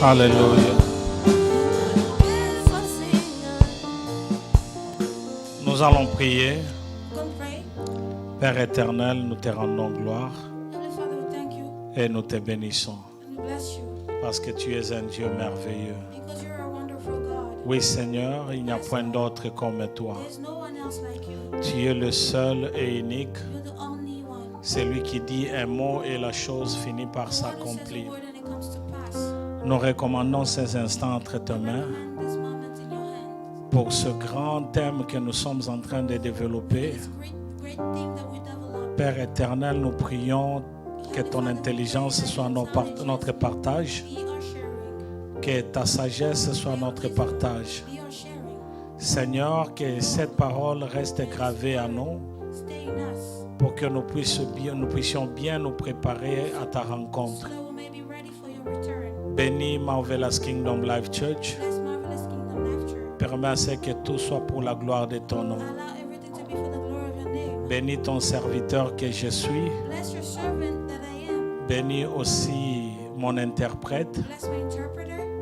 Alléluia. Nous allons prier. Père éternel, nous te rendons gloire et nous te bénissons parce que tu es un Dieu merveilleux. Oui Seigneur, il n'y a point d'autre comme toi. Tu es le seul et unique. C'est lui qui dit un mot et la chose finit par s'accomplir. Nous recommandons ces instants entre tes mains pour ce grand thème que nous sommes en train de développer. Père éternel, nous prions que ton intelligence soit notre partage, que ta sagesse soit notre partage. Seigneur, que cette parole reste gravée à nous pour que nous puissions bien nous préparer à ta rencontre. Bénis Marvelous Kingdom Life Church. Permets à ce que tout soit pour la gloire de ton nom. Bénis ton serviteur que je suis. Bénis aussi mon interprète.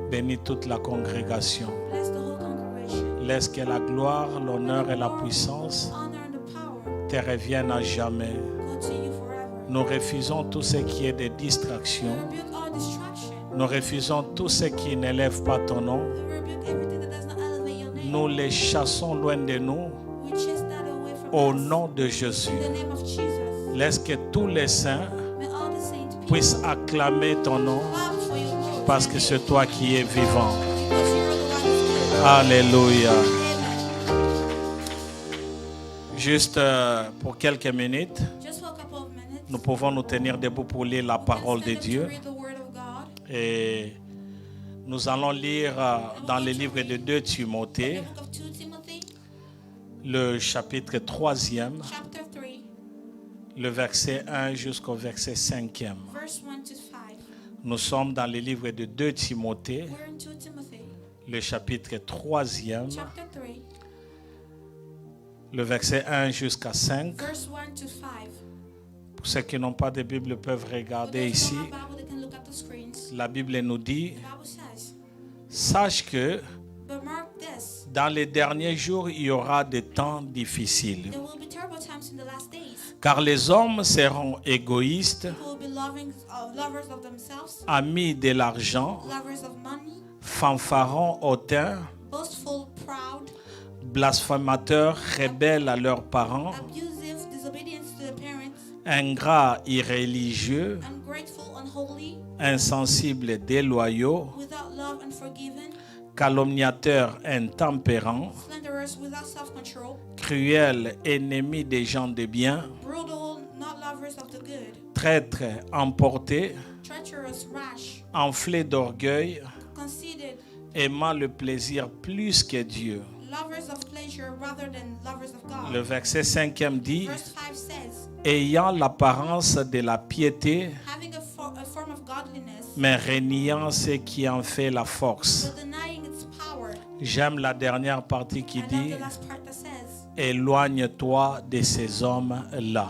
Bénis toute la congrégation. Laisse que la gloire, l'honneur et la puissance te reviennent à jamais. Nous refusons tout ce qui est des distractions. Nous refusons tout ce qui n'élève pas ton nom. Nous les chassons loin de nous au nom de Jésus. Laisse que tous les saints puissent acclamer ton nom parce que c'est toi qui es vivant. Alléluia. Juste pour quelques minutes, nous pouvons nous tenir debout pour lire la parole de Dieu. Et nous allons lire dans le livre de 2 Timothée, le chapitre 3e, le verset 1 jusqu'au verset 5e. Nous sommes dans le livre de 2 Timothée, le chapitre 3e, le verset 1 jusqu'à 5. Pour ceux qui n'ont pas de Bible peuvent regarder ici. La Bible nous dit, sache que dans les derniers jours, il y aura des temps difficiles. Car les hommes seront égoïstes, amis de l'argent, fanfarons hautains, blasphémateurs, rebelles à leurs parents, ingrats, irréligieux, insensibles, déloyaux, calomniateurs, intempérants, cruels, ennemis des gens de bien, traîtres, emportés, enflés d'orgueil, aimant le plaisir plus que Dieu. Le verset 5e dit, ayant l'apparence de la piété, mais reniant ce qui en fait la force. J'aime la dernière partie qui dit, éloigne-toi de ces hommes-là.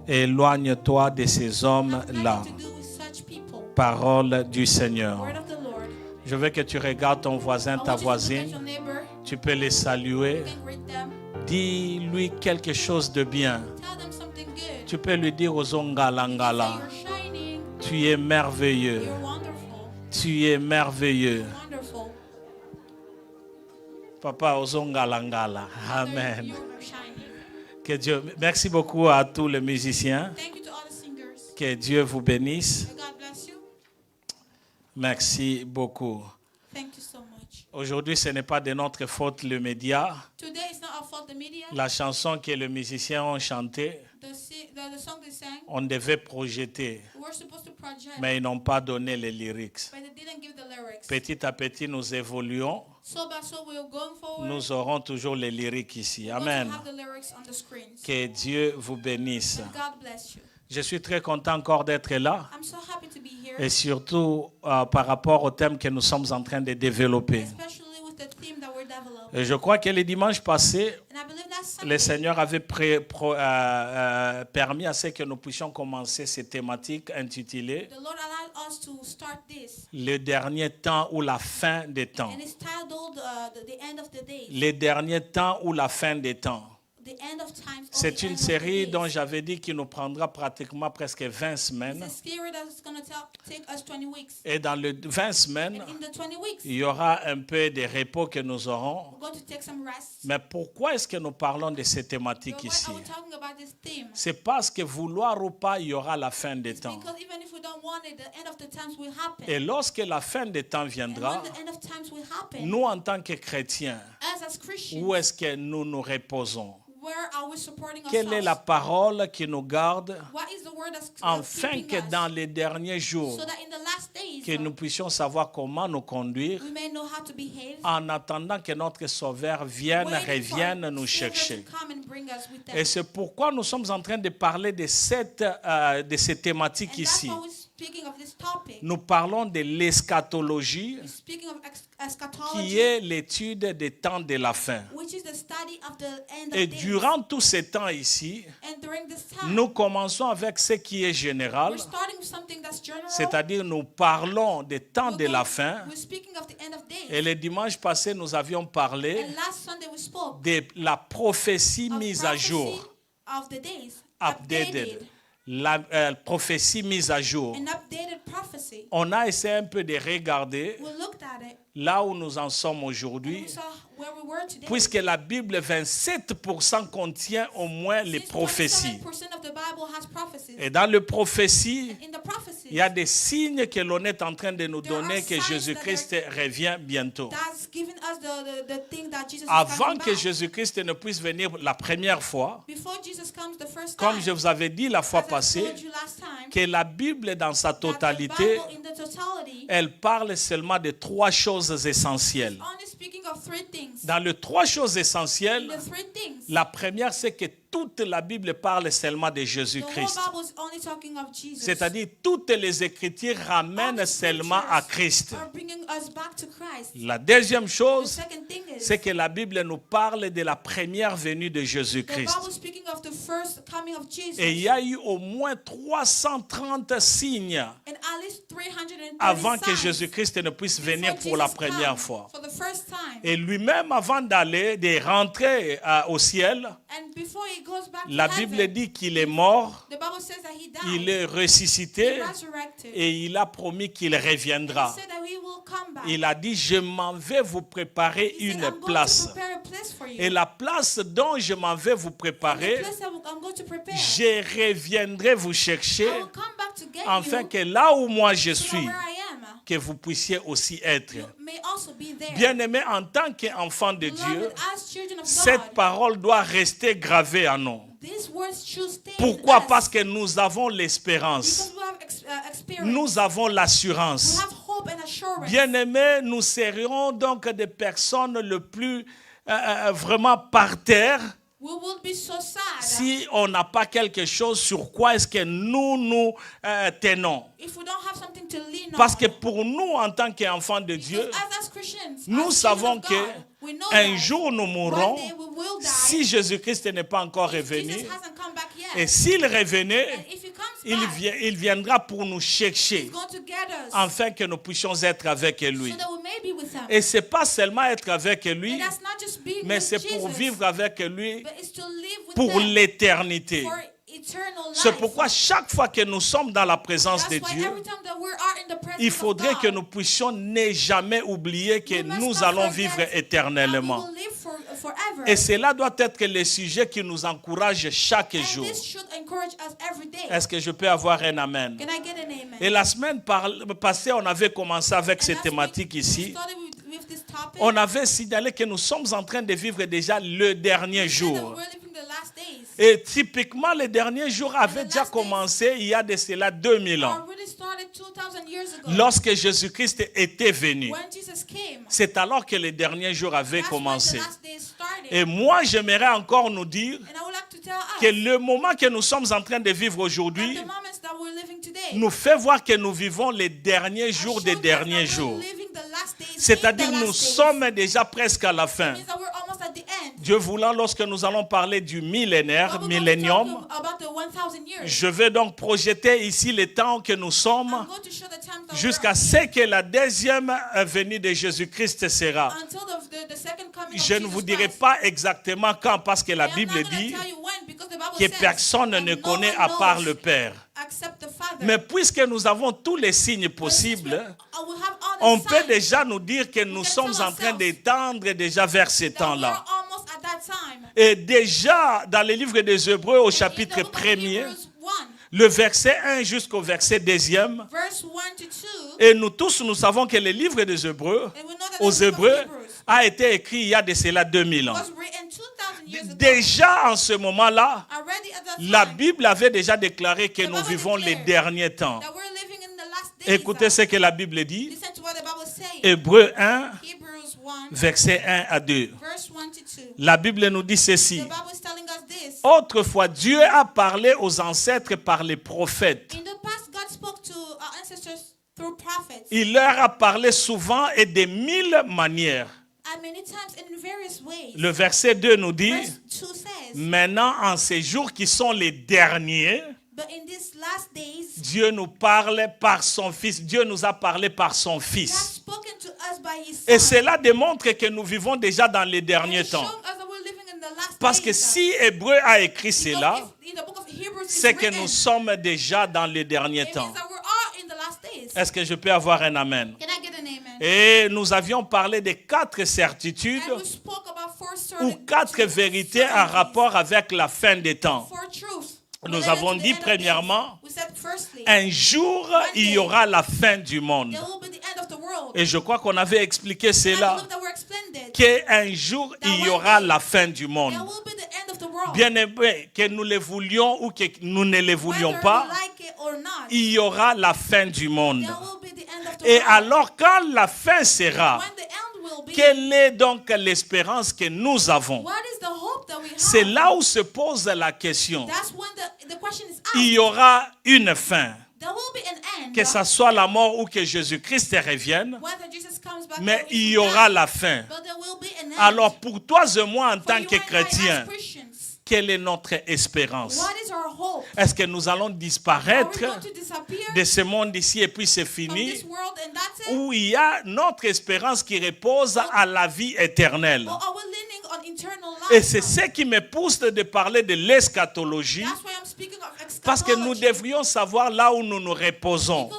Éloigne-toi de ces hommes-là. Parole du Seigneur. Je veux que tu regardes ton voisin, ta voisine. Tu peux les saluer. Dis-lui quelque chose de bien. Tu peux lui dire aux ongalangala. Tu es merveilleux. Tu es merveilleux. Papa Ozongalangala. Amen. Que Dieu, merci beaucoup à tous les musiciens. Que Dieu vous bénisse. Merci beaucoup. Aujourd'hui, ce n'est pas de notre faute le média. La chanson que les musiciens ont chantée, on devait projeter, mais ils n'ont pas donné les lyrics. Petit à petit, nous évoluons. Nous aurons toujours les lyrics ici. Amen. Que Dieu vous bénisse. Je suis très content encore d'être là. Et surtout par rapport au thème que nous sommes en train de développer. Et je crois que le dimanche passé, le Seigneur avait permis à ce que nous puissions commencer ces thématiques intitulées le dernier temps ou la fin des temps. Les derniers temps ou la fin des temps. C'est une série dont j'avais dit qu'il nous prendra pratiquement presque 20 semaines. Et dans les 20 semaines, il y aura un peu de repos que nous aurons. Mais pourquoi est-ce que nous parlons de ces thématiques ici? C'est parce que vouloir ou pas, il y aura la fin des temps. Et lorsque la fin des temps viendra, nous en tant que chrétiens, où est-ce que nous nous reposons? Quelle est la parole qui nous garde afin que dans les derniers jours, que nous puissions savoir comment nous conduire en attendant que notre Sauveur revienne nous chercher. Et c'est pourquoi nous sommes en train de parler de ces thématiques ici. Nous parlons de l'eschatologie, qui est l'étude des temps de la fin. Et durant tous ces temps ici, nous commençons avec ce qui est général, c'est-à-dire nous parlons des temps de la fin. Et le dimanche passé, nous avions parlé de la prophétie mise à jour, updated. La prophétie mise à jour. On a essayé un peu de regarder là où nous en sommes aujourd'hui, puisque la Bible, 27% contient au moins les prophéties. Et dans les prophéties, il y a des signes que l'on est en train de nous donner que Jésus-Christ revient bientôt. Avant que Jésus-Christ ne puisse venir la première fois, comme je vous avais dit la fois passée, que la Bible dans sa totalité, elle parle seulement de 3 choses essentielles. Dans les 3 choses essentielles, la première, c'est que toute la Bible parle seulement de Jésus-Christ. C'est-à-dire toutes les Écritures ramènent seulement à Christ. La deuxième chose, c'est que la Bible nous parle de la première venue de Jésus-Christ. Et il y a eu au moins 330 signes avant que Jésus-Christ ne puisse venir pour la première fois. Et lui-même, avant de rentrer au ciel, la Bible dit qu'il est mort, il est ressuscité et il a promis qu'il reviendra. Il a dit, je m'en vais vous préparer une place. Et la place dont je m'en vais vous préparer, je reviendrai vous chercher, afin que là où moi je suis, que vous puissiez aussi être. Bien-aimés, en tant qu'enfants de Dieu, cette parole doit rester gravée en nous. Pourquoi? Parce que nous avons l'espérance. Nous avons l'assurance. Bien-aimés, nous serions donc des personnes le plus vraiment par terre si on n'a pas quelque chose sur quoi est-ce que nous tenons. Parce que pour nous, en tant qu'enfants de Dieu, nous savons qu'un jour nous mourrons si Jésus-Christ n'est pas encore revenu. Et s'il revenait, il viendra pour nous chercher afin que nous puissions être avec lui. Et ce n'est pas seulement être avec lui, mais c'est pour vivre avec lui pour l'éternité. C'est pourquoi chaque fois que nous sommes dans la présence de Dieu, il faudrait que nous puissions ne jamais oublier que nous allons vivre éternellement. Et cela doit être le sujet qui nous encourage chaque jour. Est-ce que je peux avoir un amen? Et la semaine passée, on avait commencé avec cette thématique ici. On avait signalé que nous sommes en train de vivre déjà le dernier jour. Et typiquement, les derniers jours avaient déjà commencé il y a de cela 2000 ans. Lorsque Jésus-Christ était venu, c'est alors que les derniers jours avaient commencé. Et moi, j'aimerais encore nous dire que le moment que nous sommes en train de vivre aujourd'hui nous fait voir que nous vivons les derniers jours des derniers jours. C'est-à-dire que nous sommes déjà presque à la fin. Dieu voulant, lorsque nous allons parler du millénium, je vais donc projeter ici les temps que nous sommes jusqu'à ce que la deuxième venue de Jésus-Christ sera. Je ne vous dirai pas exactement quand, parce que la Bible dit que personne ne connaît à part le Père. Mais puisque nous avons tous les signes possibles, on peut déjà nous dire que nous sommes en train d'étendre déjà vers ces temps-là. Et déjà, dans le livre des Hébreux, au chapitre 1er, le verset 1 jusqu'au verset 2e, et nous tous, nous savons que le livre des Hébreux, aux Hébreux, a été écrit il y a de cela 2000 ans. Déjà en ce moment-là, la Bible avait déjà déclaré que nous vivons les derniers temps. Écoutez ce que la Bible dit. Hébreux 1, verset 1 à 2. La Bible nous dit ceci. Autrefois, Dieu a parlé aux ancêtres par les prophètes. Il leur a parlé souvent et de 1000 manières. Le verset 2 nous dit, maintenant en ces jours qui sont les derniers, Dieu nous parle par son Fils. Dieu nous a parlé par son Fils. Et cela démontre que nous vivons déjà dans les derniers temps. Parce que si Hébreu a écrit cela, c'est que nous sommes déjà dans les derniers temps. Est-ce que je peux avoir un amen? Et nous avions parlé de 4 certitudes ou 4 vérités en rapport avec la fin des temps. Nous avons dit premièrement, un jour, il y aura la fin du monde. Et je crois qu'on avait expliqué cela, qu'un jour, il y aura la fin du monde. Bien aimé, que nous le voulions ou que nous ne le voulions pas, il y aura la fin du monde. Et alors, quand la fin sera, quelle est donc l'espérance que nous avons? C'est là où se pose la question. Il y aura une fin. Que ce soit la mort ou que Jésus-Christ revienne, mais il y aura la fin. Alors pour toi et moi en tant que chrétiens, quelle est notre espérance? Est-ce que nous allons disparaître de ce monde ici et puis c'est fini? Ou il y a notre espérance qui repose à la vie éternelle? Et c'est ce qui me pousse de parler de l'eschatologie, parce que nous devrions savoir là où nous nous reposons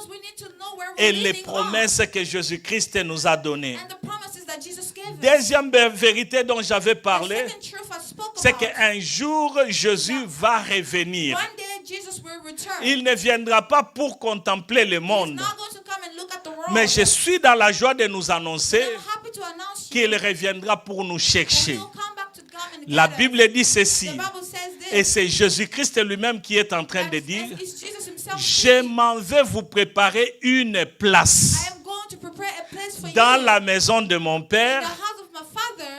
et les promesses que Jésus-Christ nous a données. Deuxième vérité dont j'avais parlé, c'est qu'un jour Jésus va revenir. Il ne viendra pas pour contempler le monde. Mais je suis dans la joie de nous annoncer qu'il reviendra pour nous chercher. La Bible dit ceci, et c'est Jésus-Christ lui-même qui est en train de dire, je m'en vais vous préparer une place. Dans la maison de mon Père,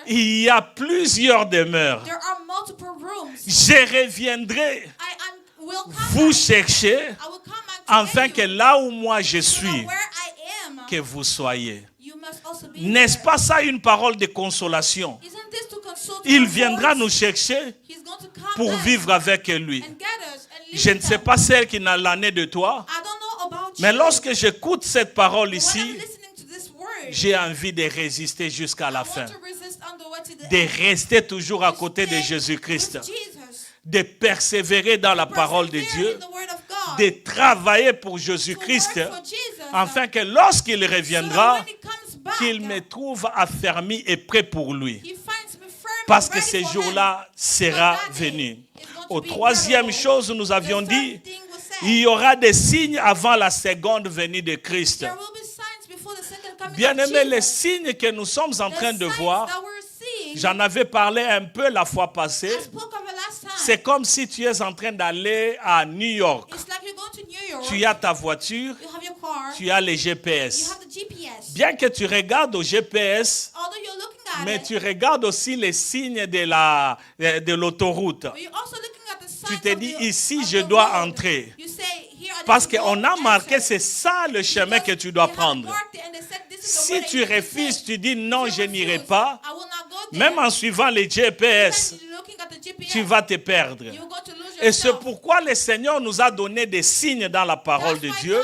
il y a plusieurs demeures. Je reviendrai vous chercher, afin que là où moi je suis, que vous soyez. N'est-ce pas ça une parole de consolation? Il viendra nous chercher pour vivre avec lui. Je ne sais pas celle qui n'a l'année de toi, mais lorsque j'écoute cette parole ici, j'ai envie de résister jusqu'à la fin, de rester toujours à côté de Jésus-Christ, de persévérer dans la parole de Dieu, de travailler pour Jésus-Christ, afin que lorsqu'il reviendra, qu'il me trouve affermi et prêt pour lui. Parce que ce jour-là sera venu. Au troisième chose, nous avions dit, il y aura des signes avant la seconde venue de Christ. Bien-aimés, les signes que nous sommes en train de voir, j'en avais parlé un peu la fois passée. C'est comme si tu es en train d'aller à New York. Tu as ta voiture, tu as les GPS. Bien que tu regardes au GPS, mais tu regardes aussi les signes de l'autoroute. Tu te dis, ici, je dois entrer. Parce qu'on a marqué, c'est ça le chemin que tu dois prendre. Si tu refuses, tu dis, non, je n'irai pas. Même en suivant les GPS, tu vas te perdre. Et c'est pourquoi le Seigneur nous a donné des signes dans la parole de Dieu,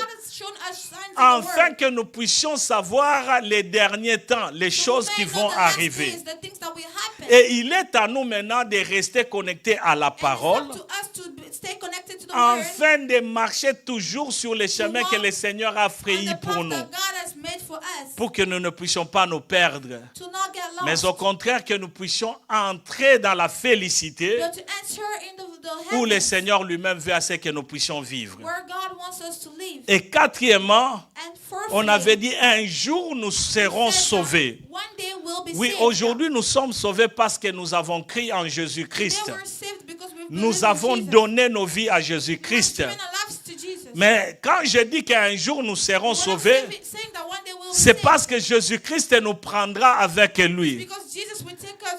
afin que nous puissions savoir les derniers temps, les choses qui vont arriver. Et il est à nous maintenant de rester connectés à la parole, afin de marcher toujours sur les chemins que le Seigneur a frayés pour nous, pour que nous ne puissions pas nous perdre, mais au contraire que nous puissions entrer dans la félicité où le Seigneur lui-même veut à ce que nous puissions vivre. Et quatrièmement, on avait dit un jour nous serons sauvés. Oui, aujourd'hui nous sommes sauvés parce que nous avons cru en Jésus-Christ. Nous avons donné nos vies à Jésus-Christ. Mais quand je dis qu'un jour nous serons sauvés, c'est parce que Jésus-Christ nous prendra avec lui.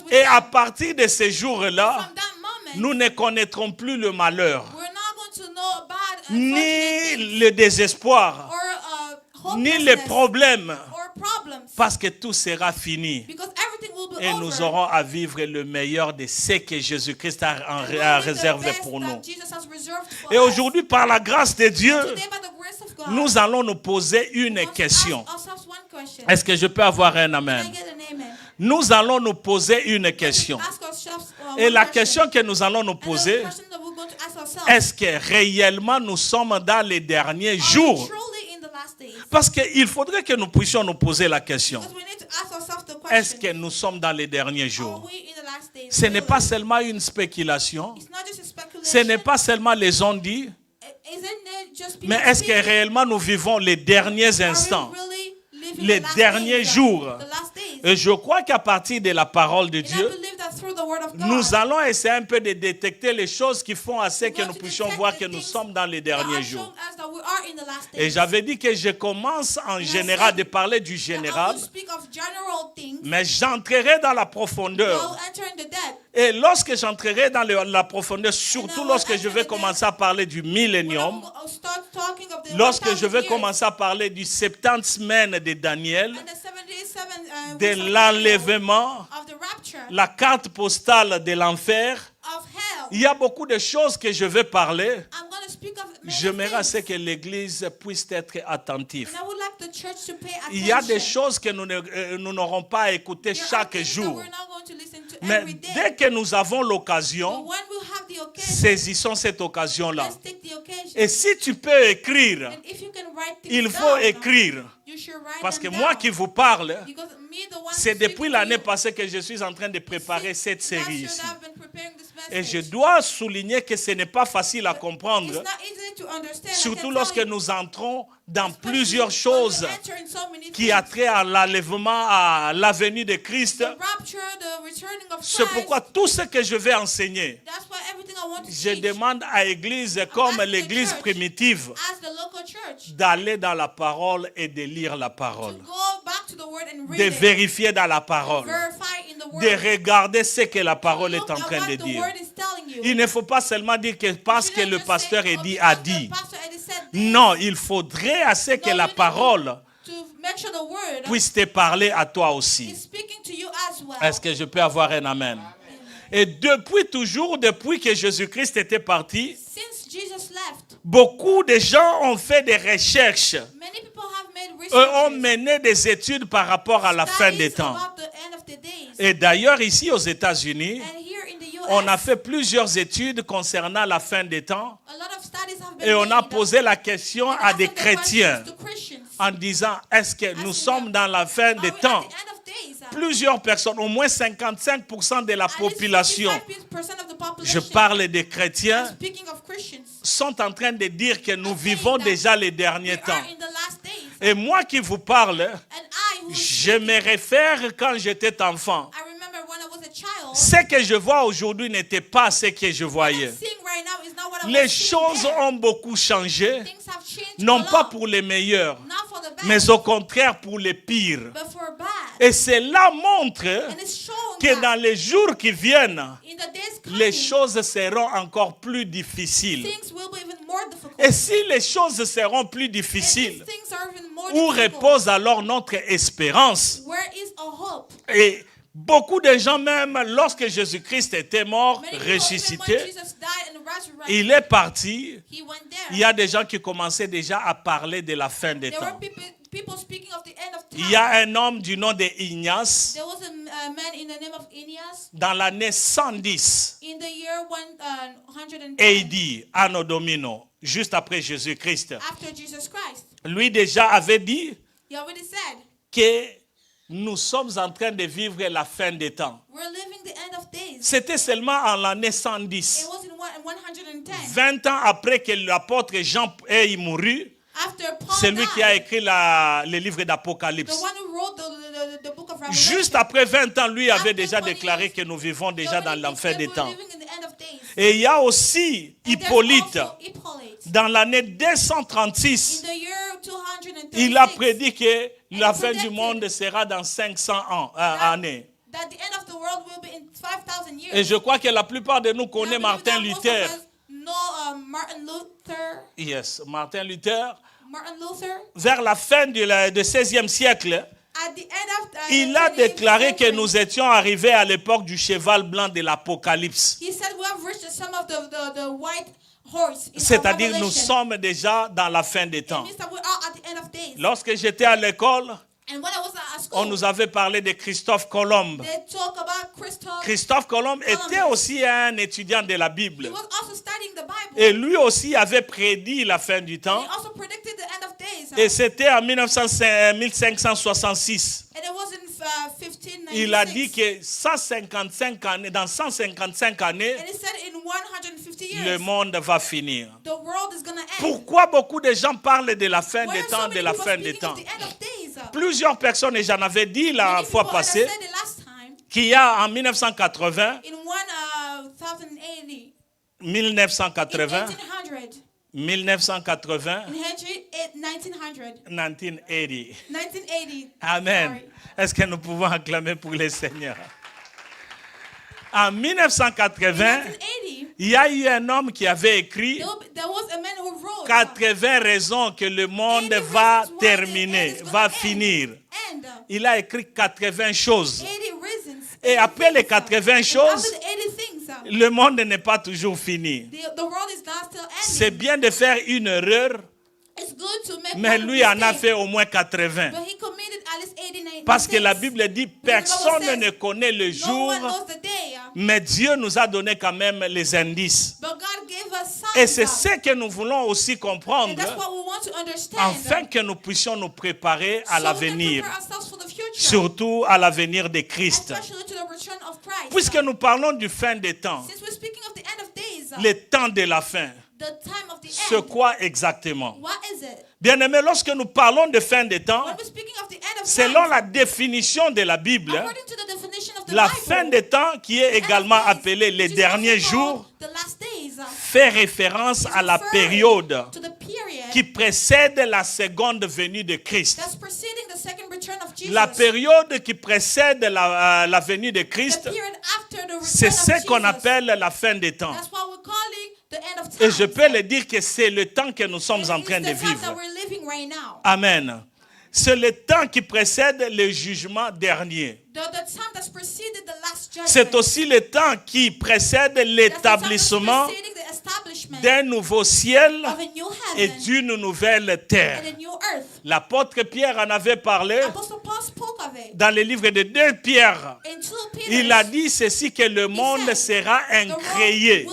Et à partir de ces jours-là, nous ne connaîtrons plus le malheur, ni le désespoir, ni les problèmes, parce que tout sera fini. Et nous aurons à vivre le meilleur de ce que Jésus-Christ a réservé pour nous. Et aujourd'hui, par la grâce de Dieu, nous allons nous poser une question. Est-ce que je peux avoir un amen? Nous allons nous poser une question. Et la question que nous allons nous poser, est-ce que réellement nous sommes dans les derniers jours? Parce qu'il faudrait que nous puissions nous poser la question. Est-ce que nous sommes dans les derniers jours? Ce n'est pas seulement une spéculation. Ce n'est pas seulement les on-dit. Mais est-ce que réellement nous vivons les derniers instants? Les derniers jours? Et je crois qu'à partir de la parole de Dieu, nous allons essayer un peu de détecter les choses qui font à ce que nous puissions voir que nous sommes dans les derniers jours. Et j'avais dit que je commence en général de parler du général, mais j'entrerai dans la profondeur. Et lorsque j'entrerai dans la profondeur, surtout lorsque je vais commencer à parler du millénium, lorsque je vais commencer à parler du 70 semaines de Daniel, de l'enlèvement, la carte postale de l'enfer, il y a beaucoup de choses que je vais parler. J'aimerais que l'Église puisse être attentive. Il y a des choses que nous n'aurons pas à écouter chaque jour. Mais dès que nous avons l'occasion, saisissons cette occasion-là. Et si tu peux écrire, il faut écrire. Parce que moi qui vous parle, c'est depuis l'année passée que je suis en train de préparer cette série ici. Et je dois souligner que ce n'est pas facile à comprendre, surtout lorsque nous entrons dans plusieurs choses qui a trait à l'enlèvement, à la venue de Christ. C'est pourquoi tout ce que je vais enseigner, je demande à l'église comme l'église primitive d'aller dans la parole et de lire la parole, de vérifier dans la parole, de regarder ce que la parole est en train de dire. Il ne faut pas seulement dire que parce que le pasteur Eddie a dit. Non, il faudrait à ce que la parole puisse te parler à toi aussi. Est-ce que je peux avoir un amen? Et depuis toujours, depuis que Jésus-Christ était parti, beaucoup de gens ont fait des recherches. Ont mené des études par rapport à la fin des temps. Et d'ailleurs, ici aux États-Unis, on a fait plusieurs études concernant la fin des temps. Et on a posé la question à des chrétiens en disant, est-ce que nous sommes dans la fin des temps? Plusieurs personnes, au moins 55% de la population, je parle des chrétiens, sont en train de dire que nous vivons déjà les derniers temps. Et moi qui vous parle, je me réfère quand j'étais enfant. Ce que je vois aujourd'hui n'était pas ce que je voyais. Les choses ont beaucoup changé, non pas pour les meilleurs, mais au contraire pour les pires. Et cela montre que dans les jours qui viennent, les choses seront encore plus difficiles. Et si les choses seront plus difficiles, où repose alors notre espérance? Et Beaucoup de gens, même lorsque Jésus-Christ était mort, ressuscité, il est parti. Il y a des gens qui commençaient déjà à parler de la fin des temps. Il y a un homme du nom d'Ignace dans l'année 110 AD, Anno Domino, juste après Jésus-Christ. Lui déjà avait dit que nous sommes en train de vivre la fin des temps. C'était seulement en l'année 110. 20 ans après que l'apôtre Jean ait mouru, c'est lui qui a écrit le livre d'Apocalypse. Juste après 20 ans, lui avait déjà déclaré que nous vivons déjà dans la fin des temps. Et il y a aussi Hippolyte. Dans l'année 236, il a prédit que la fin du monde sera dans 500 années. Et je crois que la plupart de nous connaissent Martin Luther. Yes, Martin Luther. Vers la fin du XVIe siècle, il a déclaré que nous étions arrivés à l'époque du cheval blanc de l'Apocalypse. C'est-à-dire nous sommes déjà dans la fin des temps. Lorsque j'étais à l'école, on nous avait parlé de Christophe Colomb. Christophe Colomb était aussi un étudiant de la Bible. Et lui aussi avait prédit la fin du temps. Et c'était en 1566. Il a dit que 155 années, dans 155 années, le monde va finir. Pourquoi beaucoup de gens parlent de la fin des temps, de la fin des temps? Plusieurs personnes, et j'en avais dit la fois passée, qu'il y a en 1980, 1980, 1980. Amen. Est-ce que nous pouvons acclamer pour le Seigneur? En 1980, il y a eu un homme qui avait écrit 80 raisons que le monde va terminer, va finir. Il a écrit 80 choses. Et après les 80 choses, le monde n'est pas toujours fini. C'est bien de faire une erreur, mais lui en a fait au moins 80. Parce que la Bible dit personne ne connaît le jour, mais Dieu nous a donné quand même les indices. Et c'est ce que nous voulons aussi comprendre, afin que nous puissions nous préparer à l'avenir, surtout à l'avenir de Christ. Puisque nous parlons du fin des temps, le temps de la fin, c'est quoi exactement? Bien-aimés, lorsque nous parlons de fin des temps, selon la définition de la Bible, la fin des temps, qui est également appelée les derniers jours, fait référence à la période qui précède la seconde venue de Christ. La période qui précède la venue de Christ, c'est ce qu'on appelle la fin des temps. Et je peux le dire que c'est le temps que nous sommes en train de vivre. Amen. C'est le temps qui précède le jugement dernier. C'est aussi le temps qui précède l'établissement d'un nouveau ciel et d'une nouvelle terre. L'apôtre Pierre en avait parlé dans le livre de 2 Pierre. Il a dit ceci, que le monde sera incréé.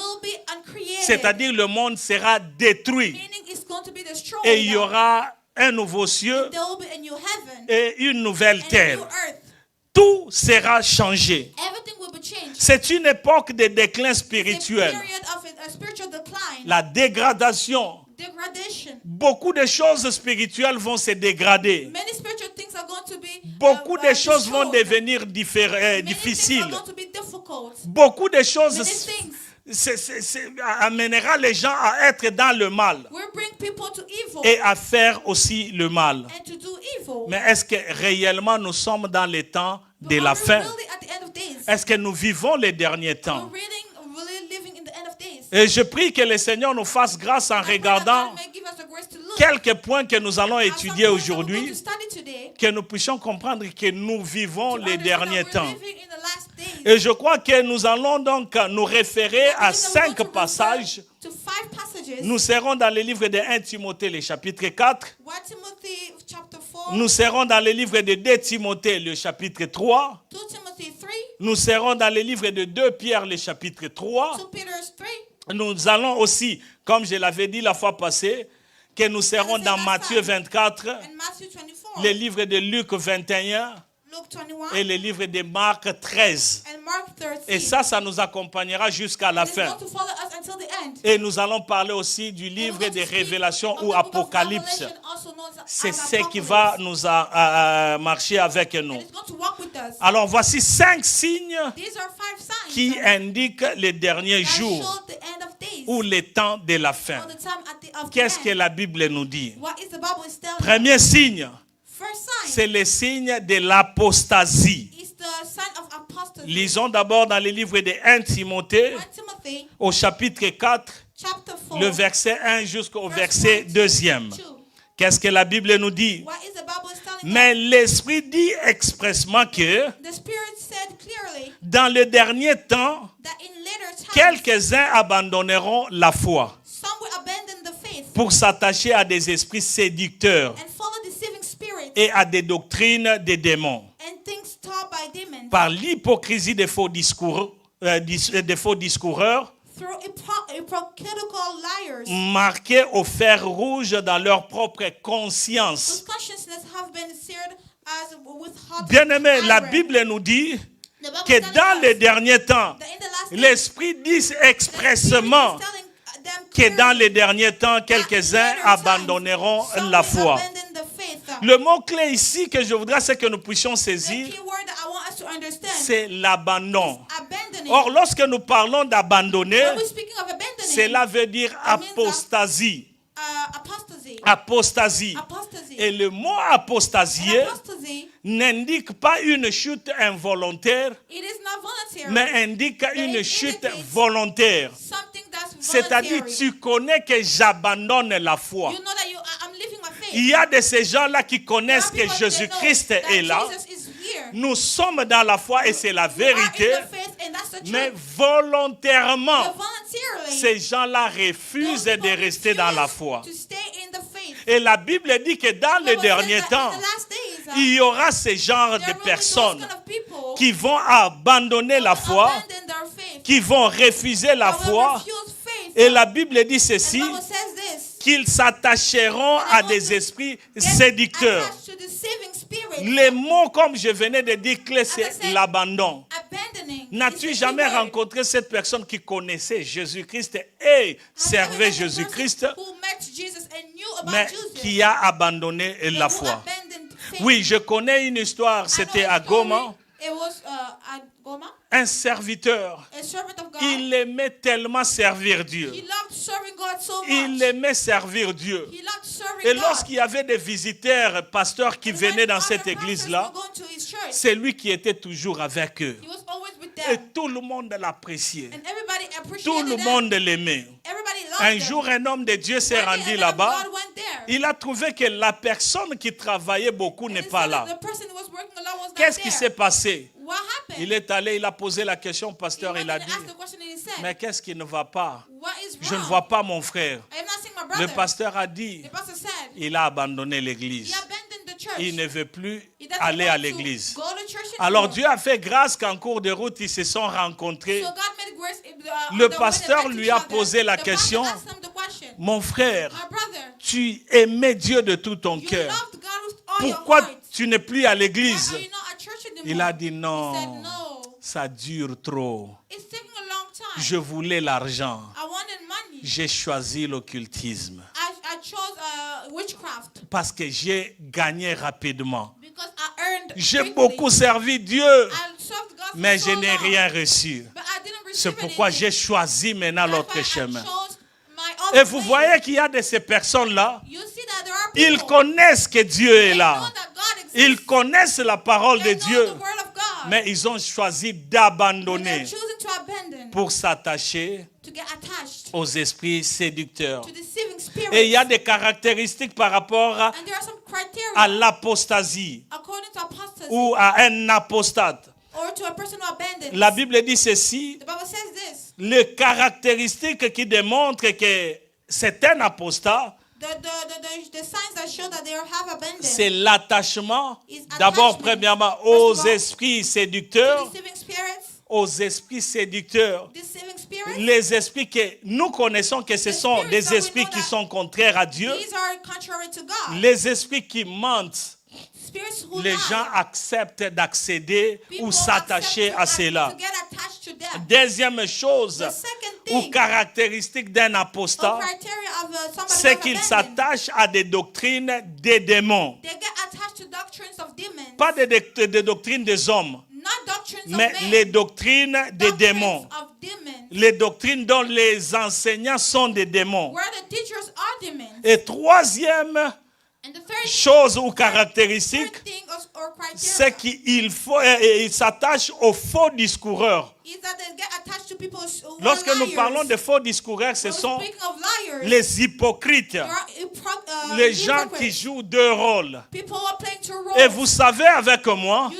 C'est-à-dire le monde sera détruit. Et il y aura un nouveau ciel et une nouvelle terre. Tout sera changé. C'est une époque de déclin spirituel. La dégradation. Beaucoup de choses spirituelles vont se dégrader. Beaucoup de choses vont devenir difficiles. Beaucoup de choses amènera les gens à être dans le mal et à faire aussi le mal. Mais est-ce que réellement nous sommes dans les temps de la fin? Est-ce que nous vivons les derniers temps? Et je prie que le Seigneur nous fasse grâce en regardant quelques points que nous allons étudier aujourd'hui, que nous puissions comprendre que nous vivons les derniers temps. Et je crois que nous allons donc nous référer à 5 passages. Nous serons dans le livre de 1 Timothée, le chapitre 4. Nous serons dans le livre de 2 Timothée, le chapitre 3. Nous serons dans le livre de 2 Pierre, le chapitre 3. Nous allons aussi, comme je l'avais dit la fois passée, que nous serons dans Matthieu 24, le livre de Luc 21 et le livre de Marc 13. Et ça nous accompagnera jusqu'à la fin. Et nous allons parler aussi du livre des Révélations ou Apocalypse. C'est ce qui va nous marcher avec nous. Alors voici 5 signes qui indiquent les derniers jours ou les temps de la fin. Qu'est-ce que la Bible nous dit? Premier signe, c'est le signe de l'apostasie. Lisons d'abord dans le livre de 1 Timothée, au chapitre 4, le verset 1 jusqu'au verset 2. Qu'est-ce que la Bible nous dit? Mais l'Esprit dit expressement que dans le dernier temps, quelques-uns abandonneront la foi pour s'attacher à des esprits séducteurs et à des doctrines des démons, par l'hypocrisie des faux discoureurs, marqués au fer rouge dans leur propre conscience. Bien-aimés, la Bible nous dit que dans les derniers temps, l'Esprit dit expressément que dans les derniers temps, quelques-uns abandonneront la foi. Le mot-clé ici que je voudrais c'est que nous puissions saisir, c'est l'abandon. Or, lorsque nous parlons d'abandonner, cela veut dire apostasie. Apostasie. Et le mot apostasier n'indique pas une chute involontaire, mais indique une chute volontaire. C'est-à-dire, tu connais que j'abandonne la foi. Il y a de ces gens-là qui connaissent que Jésus-Christ est là. Nous sommes dans la foi et c'est la vérité. Mais volontairement, ces gens-là refusent de rester dans la foi. Et la Bible dit que dans les derniers temps, il y aura ce genre de personnes qui vont abandonner la foi, qui vont refuser la foi. Et la Bible dit ceci, qu'ils s'attacheront à des esprits séducteurs. Les mots, comme je venais de dire, clé, c'est l'abandon. N'as-tu jamais rencontré cette personne qui connaissait Jésus-Christ et servait Jésus-Christ, mais qui a abandonné la foi? Oui, je connais une histoire, c'était à Goma. Un serviteur, il aimait tellement servir Dieu. Il aimait servir Dieu. Et lorsqu'il y avait des visiteurs, pasteurs qui venaient dans cette église-là, c'est lui qui était toujours avec eux. Et tout le monde l'appréciait. Tout le monde l'aimait. Un jour, un homme de Dieu s'est rendu là-bas. Il a trouvé que la personne qui travaillait beaucoup n'est pas là. Qu'est-ce qui s'est passé? Il est allé, il a posé la question au pasteur, il a dit, mais qu'est-ce qui ne va pas? Je ne vois pas mon frère. Le pasteur a dit, il a abandonné l'église. Il ne veut plus aller à l'église. Alors Dieu a fait grâce qu'en cours de route, ils se sont rencontrés. Le pasteur lui a posé la question, mon frère, tu aimais Dieu de tout ton cœur. Pourquoi tu n'es plus à l'église? Il a dit non, ça dure trop. Je voulais l'argent. J'ai choisi l'occultisme. Parce que j'ai gagné rapidement. J'ai beaucoup servi Dieu, mais je n'ai rien reçu. C'est pourquoi j'ai choisi maintenant l'autre chemin. Et vous voyez qu'il y a de ces personnes-là, ils connaissent que Dieu est là. Ils connaissent la parole de Dieu, mais ils ont choisi d'abandonner pour s'attacher aux esprits séducteurs. Et il y a des caractéristiques par rapport à l'apostasie ou à un apostate. La Bible dit ceci. Les caractéristiques qui démontrent que c'est un apostat, c'est l'attachement, d'abord, premièrement, aux esprits séducteurs. Aux esprits séducteurs. Les esprits que nous connaissons que ce sont des esprits qui sont contraires à Dieu. Les esprits qui mentent. Les gens acceptent d'accéder ou s'attacher à cela. Deuxième chose ou caractéristique d'un apostat, c'est qu'il s'attache à des doctrines des démons. Pas des doctrines des hommes, mais les doctrines des démons. Les doctrines dont les enseignants sont des démons. Et troisième chose ou caractéristique, c'est qu'il s'attache aux faux discoureurs. Lorsque nous parlons de faux discoureurs, ce sont les hypocrites, les gens qui jouent deux rôles. Et vous savez avec moi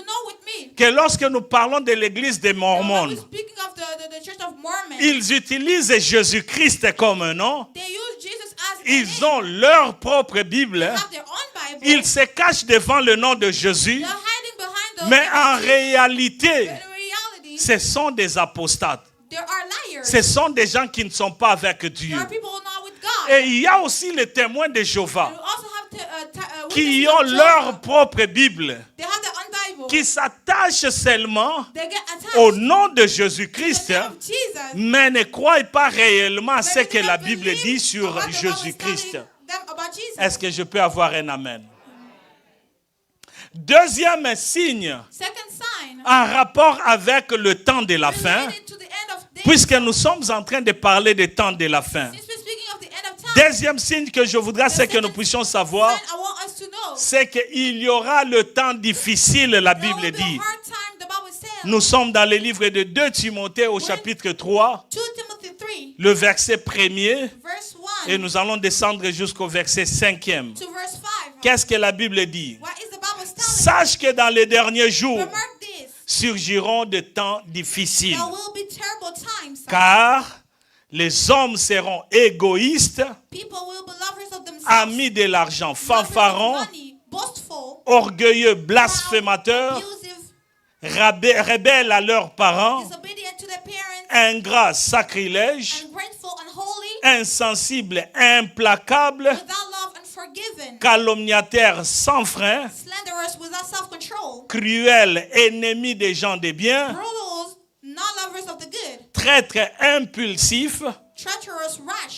que lorsque nous parlons de l'église des Mormons, ils utilisent Jésus-Christ comme un nom. Ils ont leur propre Bible. Ils se cachent devant le nom de Jésus. Mais en réalité, ce sont des apostates. Ce sont des gens qui ne sont pas avec Dieu. Et il y a aussi les témoins de Jéhovah qui ont leur propre Bible, qui s'attachent seulement au nom de Jésus-Christ, mais ne croient pas réellement à ce que la Bible dit sur Jésus-Christ. Est-ce que je peux avoir un amen? Deuxième signe, en rapport avec le temps de la fin, puisque nous sommes en train de parler du temps de la fin. Deuxième signe que je voudrais, c'est que nous puissions savoir, c'est qu'il y aura le temps difficile, la Bible dit. Nous sommes dans le livre de 2 Timothée au chapitre 3, le verset 1er, et nous allons descendre jusqu'au verset 5e. Qu'est-ce que la Bible dit? Sache que dans les derniers jours surgiront des temps difficiles, car les hommes seront égoïstes, amis de l'argent, fanfarons, orgueilleux, blasphémateurs, rebelles à leurs parents, ingrats, sacrilèges, insensibles, implacables, calomniateurs sans frein, cruels, ennemis des gens de bien, traîtres impulsifs,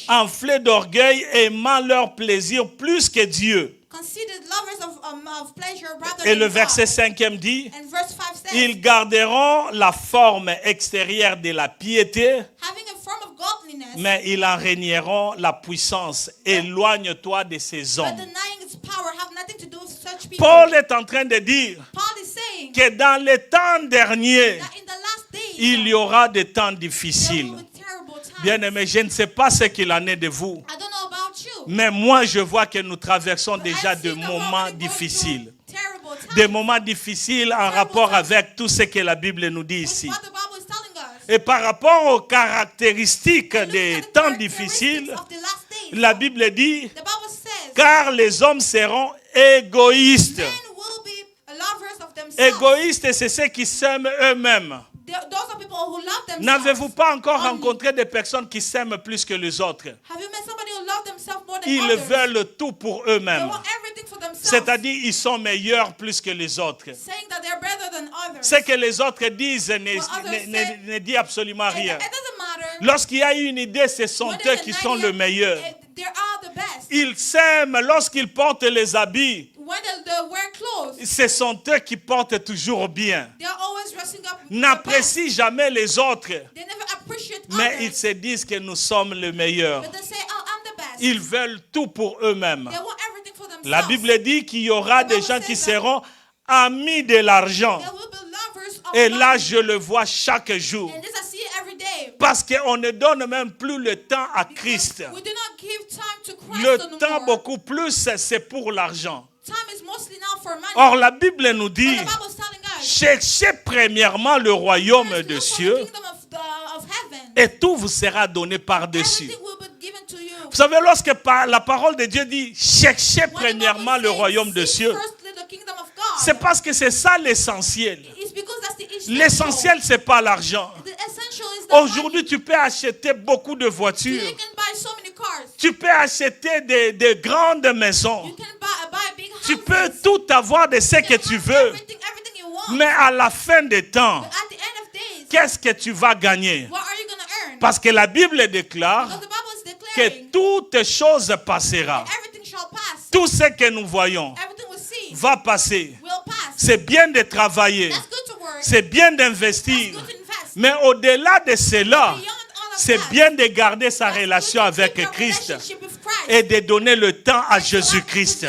enflés d'orgueil, aimant leur plaisir plus que Dieu. Et le verset 5e dit, ils garderont la forme extérieure de la piété, mais ils en régneront la puissance. Éloigne-toi de ces hommes. Paul est en train de dire que dans les temps derniers, il y aura des temps difficiles. Bien-aimés, je ne sais pas ce qu'il en est de vous, mais moi je vois que nous traversons déjà des moments difficiles. Des moments difficiles en rapport avec tout ce que la Bible nous dit ici. Et par rapport aux caractéristiques des temps difficiles, la Bible dit, car les hommes seront égoïstes. Égoïstes, c'est ceux qui s'aiment eux-mêmes. N'avez-vous pas encore rencontré des personnes qui s'aiment plus que les autres? Ils veulent tout pour eux-mêmes. C'est-à-dire, ils sont meilleurs plus que les autres. Ce que les autres disent ne dit absolument rien. Lorsqu'il y a une idée, ce sont eux qui sont le meilleur. Ils s'aiment lorsqu'ils portent les habits. Ce sont eux qui portent toujours bien. N'apprécient jamais les autres. Mais ils se disent que nous sommes les meilleurs. Ils veulent tout pour eux-mêmes. La Bible dit qu'il y aura des gens qui seront amis de l'argent. Et là, je le vois chaque jour. Parce qu'on ne donne même plus le temps à Christ. Le temps beaucoup plus, c'est pour l'argent. Or, la Bible nous dit Cherchez premièrement le royaume des cieux et tout vous sera donné par-dessus. Vous savez, lorsque la parole de Dieu dit cherchez premièrement le royaume des cieux, c'est parce que c'est ça l'essentiel. L'essentiel, c'est pas l'argent. Aujourd'hui, tu peux acheter beaucoup de voitures. Tu peux acheter des grandes maisons. Tu peux tout avoir de ce que tu veux. Mais à la fin des temps, qu'est-ce que tu vas gagner? Parce que la Bible déclare que toute chose passera. Tout ce que nous voyons va passer. C'est bien de travailler. C'est bien d'investir. Mais au-delà de cela, c'est bien de garder sa relation avec Christ et de donner le temps à Jésus-Christ.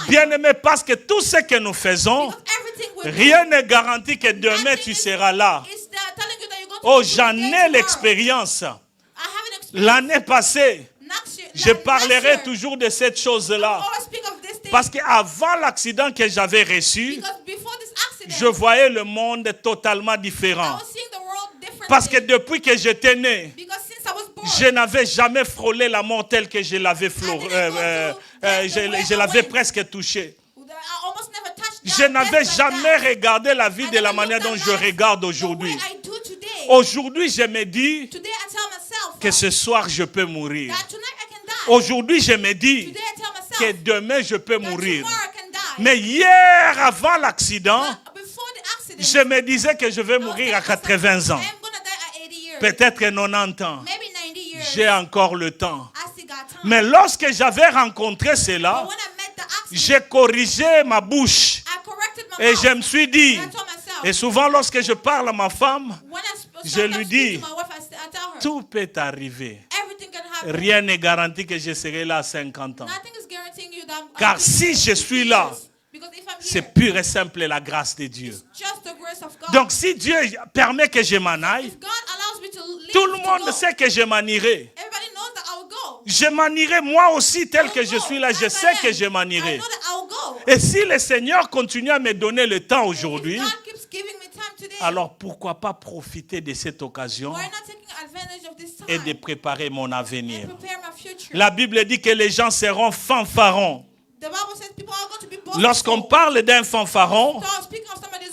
Bien-aimé, parce que tout ce que nous faisons, rien ne garantit que demain tu seras là. Oh, j'en ai l'expérience. L'année passée, je parlerai toujours de cette chose-là. Parce qu'avant l'accident que j'avais reçu, je voyais le monde totalement différent. Parce que depuis que j'étais né, je n'avais jamais frôlé la mort telle que je l'avais je l'avais presque touché. Je n'avais jamais regardé la vie de la manière dont je regarde aujourd'hui. Aujourd'hui, je me dis que ce soir, je peux mourir. Aujourd'hui, je me dis que demain, je peux mourir. Mais hier, avant l'accident, je me disais que je vais mourir à 80 ans. Peut-être 90 ans. J'ai encore le temps. Mais lorsque j'avais rencontré cela, j'ai corrigé ma bouche. Et je me suis dit, et souvent lorsque je parle à ma femme, je lui dis, tout peut arriver. Rien n'est garanti que je serai là à 50 ans. Car si je suis là, c'est pure et simple la grâce de Dieu. Donc si Dieu permet que je m'en aille, tout le monde sait que je m'en irai. Je m'en irai moi aussi tel que je suis là. Je sais que je m'en irai. Et si le Seigneur continue à me donner le temps aujourd'hui, alors pourquoi pas profiter de cette occasion et de préparer mon avenir. La Bible dit que les gens seront fanfarons. Lorsqu'on parle d'un fanfaron,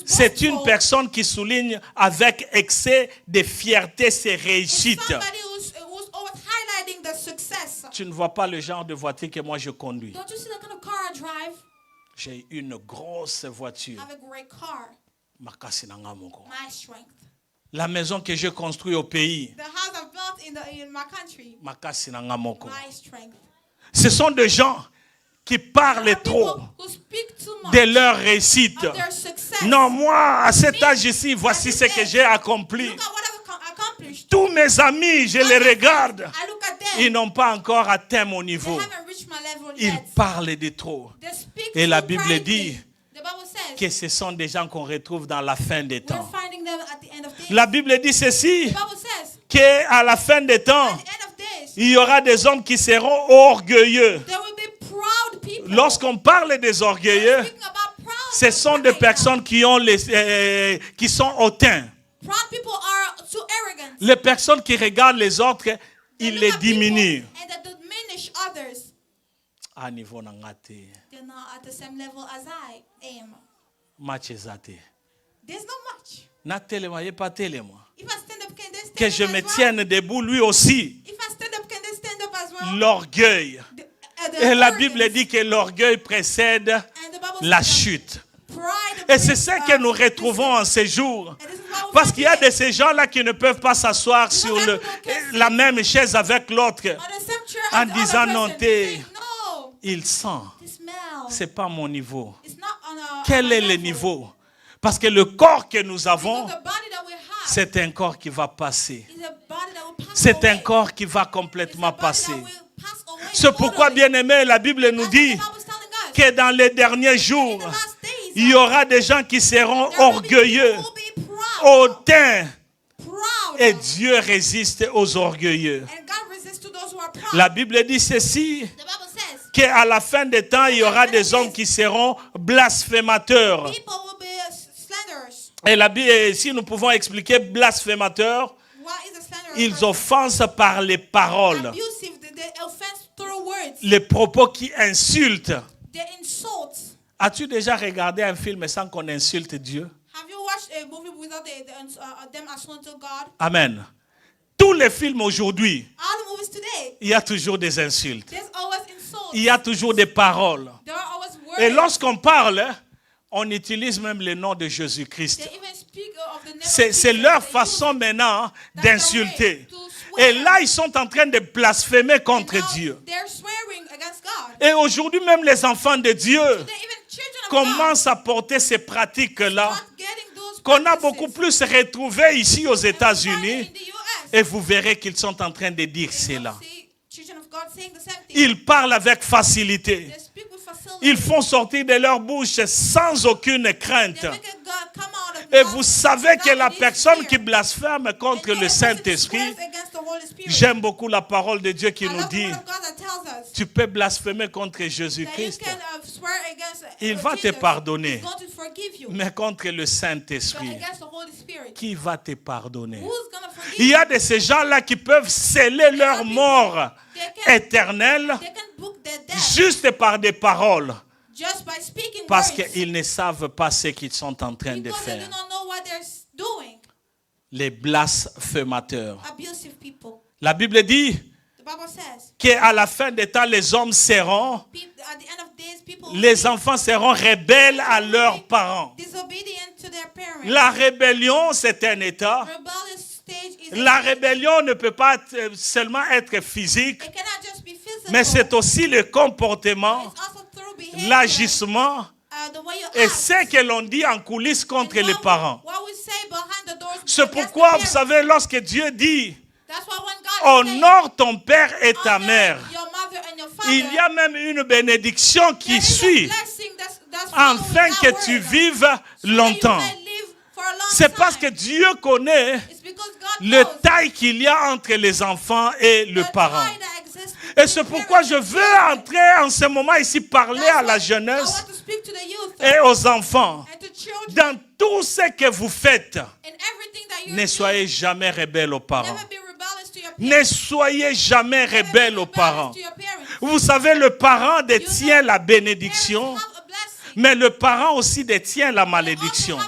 c'est une personne qui souligne avec excès de fierté ses réussites. Tu ne vois pas le genre de voiture que moi je conduis. J'ai une grosse voiture. La maison que j'ai construite au pays. Ce sont des gens qui parlent trop de leur réussite. Non, moi, à cet âge ici, voici ce que j'ai accompli. Tous mes amis, je les regarde. Ils n'ont pas encore atteint mon niveau. Ils parlent de trop. Et la Bible dit que ce sont des gens qu'on retrouve dans la fin des temps. La Bible dit ceci, qu'à la fin des temps, il y aura des hommes qui seront orgueilleux. Lorsqu'on parle des orgueilleux, ce sont des personnes qui sont hautains. Les personnes qui regardent les autres, ils les diminuent. À niveau nangate. Match ezate. Que je me tienne debout lui aussi. L'orgueil. Et la Bible dit que l'orgueil précède la chute. Et c'est ce que nous retrouvons en ces jours. Parce qu'il y a de ces gens-là qui ne peuvent pas s'asseoir sur la même chaise avec l'autre en disant non, il sent. C'est pas mon niveau. Quel est le niveau? Parce que le corps que nous avons, c'est un corps qui va passer. C'est un corps qui va complètement passer. C'est pourquoi, bien-aimé, la Bible nous dit que dans les derniers jours, il y aura des gens qui seront orgueilleux, hautains. Et Dieu résiste aux orgueilleux. La Bible dit ceci, qu'à la fin des temps, il y aura des hommes qui seront blasphémateurs. Et si nous pouvons expliquer blasphémateur, ils offensent par les paroles, les propos qui insultent. As-tu déjà regardé un film sans qu'on insulte Dieu? Amen. Tous les films aujourd'hui, il y a toujours des insultes. Il y a toujours des paroles. Et lorsqu'on parle, on utilise même le nom de Jésus-Christ. C'est leur façon maintenant d'insulter. Et là, ils sont en train de blasphémer contre Dieu. Et aujourd'hui, même les enfants de Dieu commencent à porter ces pratiques-là, qu'on a beaucoup plus retrouvées ici aux États-Unis. Et vous verrez qu'ils sont en train de dire cela. Ils parlent avec facilité. Ils font sortir de leur bouche sans aucune crainte. Et vous savez que la personne qui blasphème contre le Saint-Esprit, j'aime beaucoup la parole de Dieu qui nous dit, tu peux blasphémer contre Jésus-Christ, il va te pardonner. Mais contre le Saint-Esprit, qui va te pardonner? Il y a de ces gens-là qui peuvent sceller leur mort éternelle juste par des paroles. Parce qu'ils ne savent pas ce qu'ils sont en train de faire. Les blasphémateurs. La Bible dit qu'à la fin des temps, les hommes seront, les enfants seront rebelles à leurs parents. La rébellion, c'est un état. La rébellion ne peut pas seulement être physique, mais c'est aussi le comportement, l'agissement et ce que l'on dit en coulisses contre les parents. C'est pourquoi, vous savez, lorsque Dieu dit « Honore ton père et ta mère », il y a même une bénédiction qui suit afin que tu vives longtemps. C'est parce que Dieu connaît le taille qu'il y a entre les enfants et le parent. Et c'est pourquoi je veux entrer en ce moment ici, parler à la jeunesse et aux enfants. Dans tout ce que vous faites, ne soyez jamais rebelles aux parents. Ne soyez jamais rebelles aux parents. Vous savez, le parent détient la bénédiction, mais le parent aussi détient la malédiction.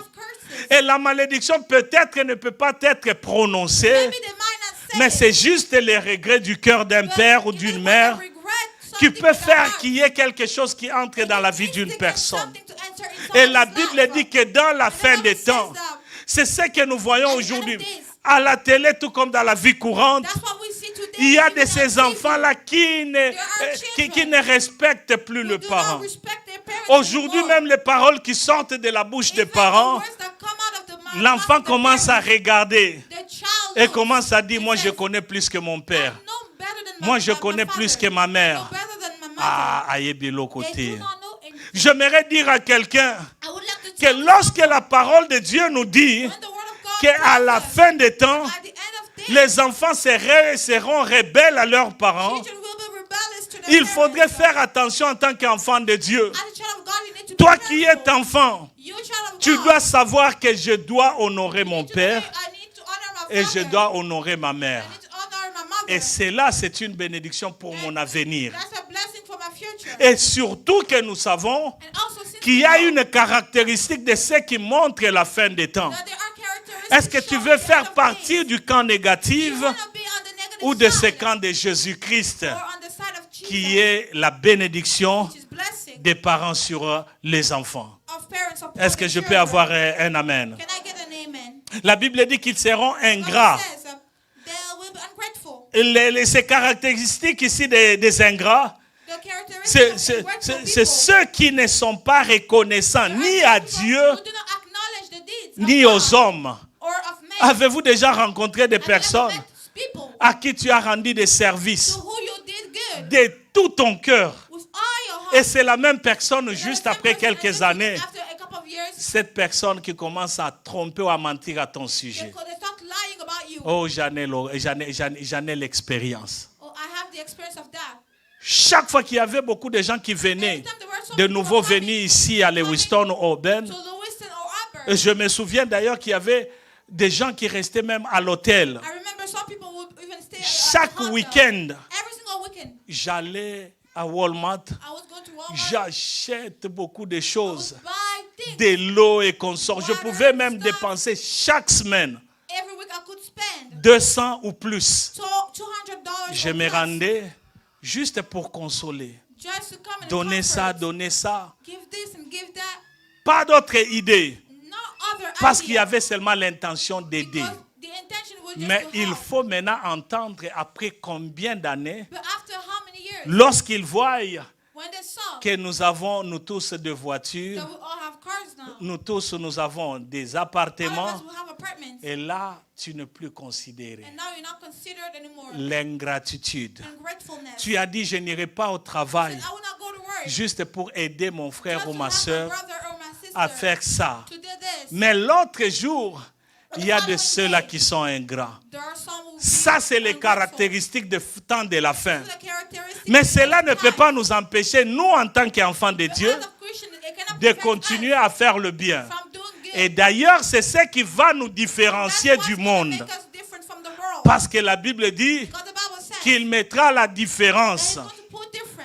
Et la malédiction peut-être ne peut pas être prononcée, mais c'est juste les regrets du cœur d'un père ou d'une mère qui peut faire qu'il y ait quelque chose qui entre dans la vie d'une personne. Et la Bible dit que dans la fin des temps, c'est ce que nous voyons aujourd'hui, à la télé tout comme dans la vie courante, il y a de ces enfants-là qui ne respectent plus le parent. Aujourd'hui même les paroles qui sortent de la bouche des parents, l'enfant commence à regarder et commence à dire, moi je connais plus que mon père. Moi je connais plus que ma mère. Ah, aïe, l'autre côté. J'aimerais dire à quelqu'un que lorsque la parole de Dieu nous dit qu'à la fin des temps, les enfants seront rebelles à leurs parents, il faudrait faire attention en tant qu'enfant de Dieu. Toi qui es enfant, tu dois savoir que je dois honorer mon père et je dois honorer ma mère. Et cela, c'est une bénédiction pour mon avenir. Et surtout que nous savons qu'il y a une caractéristique de ce qui montre la fin des temps. Est-ce que tu veux faire partie du camp négatif ou de ce camp de Jésus-Christ qui est la bénédiction des parents sur les enfants? Est-ce que je peux avoir un amen? La Bible dit qu'ils seront ingrats. Ces caractéristiques ici des ingrats, c'est ceux qui ne sont pas reconnaissants ni à Dieu ni aux hommes. Avez-vous déjà rencontré des personnes à qui tu as rendu des services de tout ton cœur? Et c'est la même personne juste après quelques années, cette personne qui commence à tromper ou à mentir à ton sujet. Oh, j'en ai l'expérience. Chaque fois qu'il y avait beaucoup de gens qui venaient, de nouveau venus ici à Lewiston ou Auburn, Et je me souviens d'ailleurs qu'il y avait des gens qui restaient même à l'hôtel. Chaque week-end, j'allais à Walmart, j'achète beaucoup de choses, de l'eau et consorts. Je pouvais même dépenser chaque semaine 200 ou plus. Je me rendais juste pour consoler. Donner ça, donner ça. Pas d'autre idée. Parce qu'il y avait seulement l'intention d'aider. Mais il faut maintenant entendre après combien d'années, lorsqu'ils voient que nous avons, nous tous, des voitures, nous tous, nous avons des appartements, et là, tu n'es plus considéré. L'ingratitude. Tu as dit, je n'irai pas au travail juste pour aider mon frère ou ma soeur à faire ça. Mais l'autre jour, il y a de ceux-là qui sont ingrats. Ça, c'est les caractéristiques du temps de la fin. Mais cela ne peut pas nous empêcher, nous, en tant qu'enfants de Dieu, de continuer à faire le bien. Et d'ailleurs, c'est ce qui va nous différencier du monde. Parce que la Bible dit qu'il mettra la différence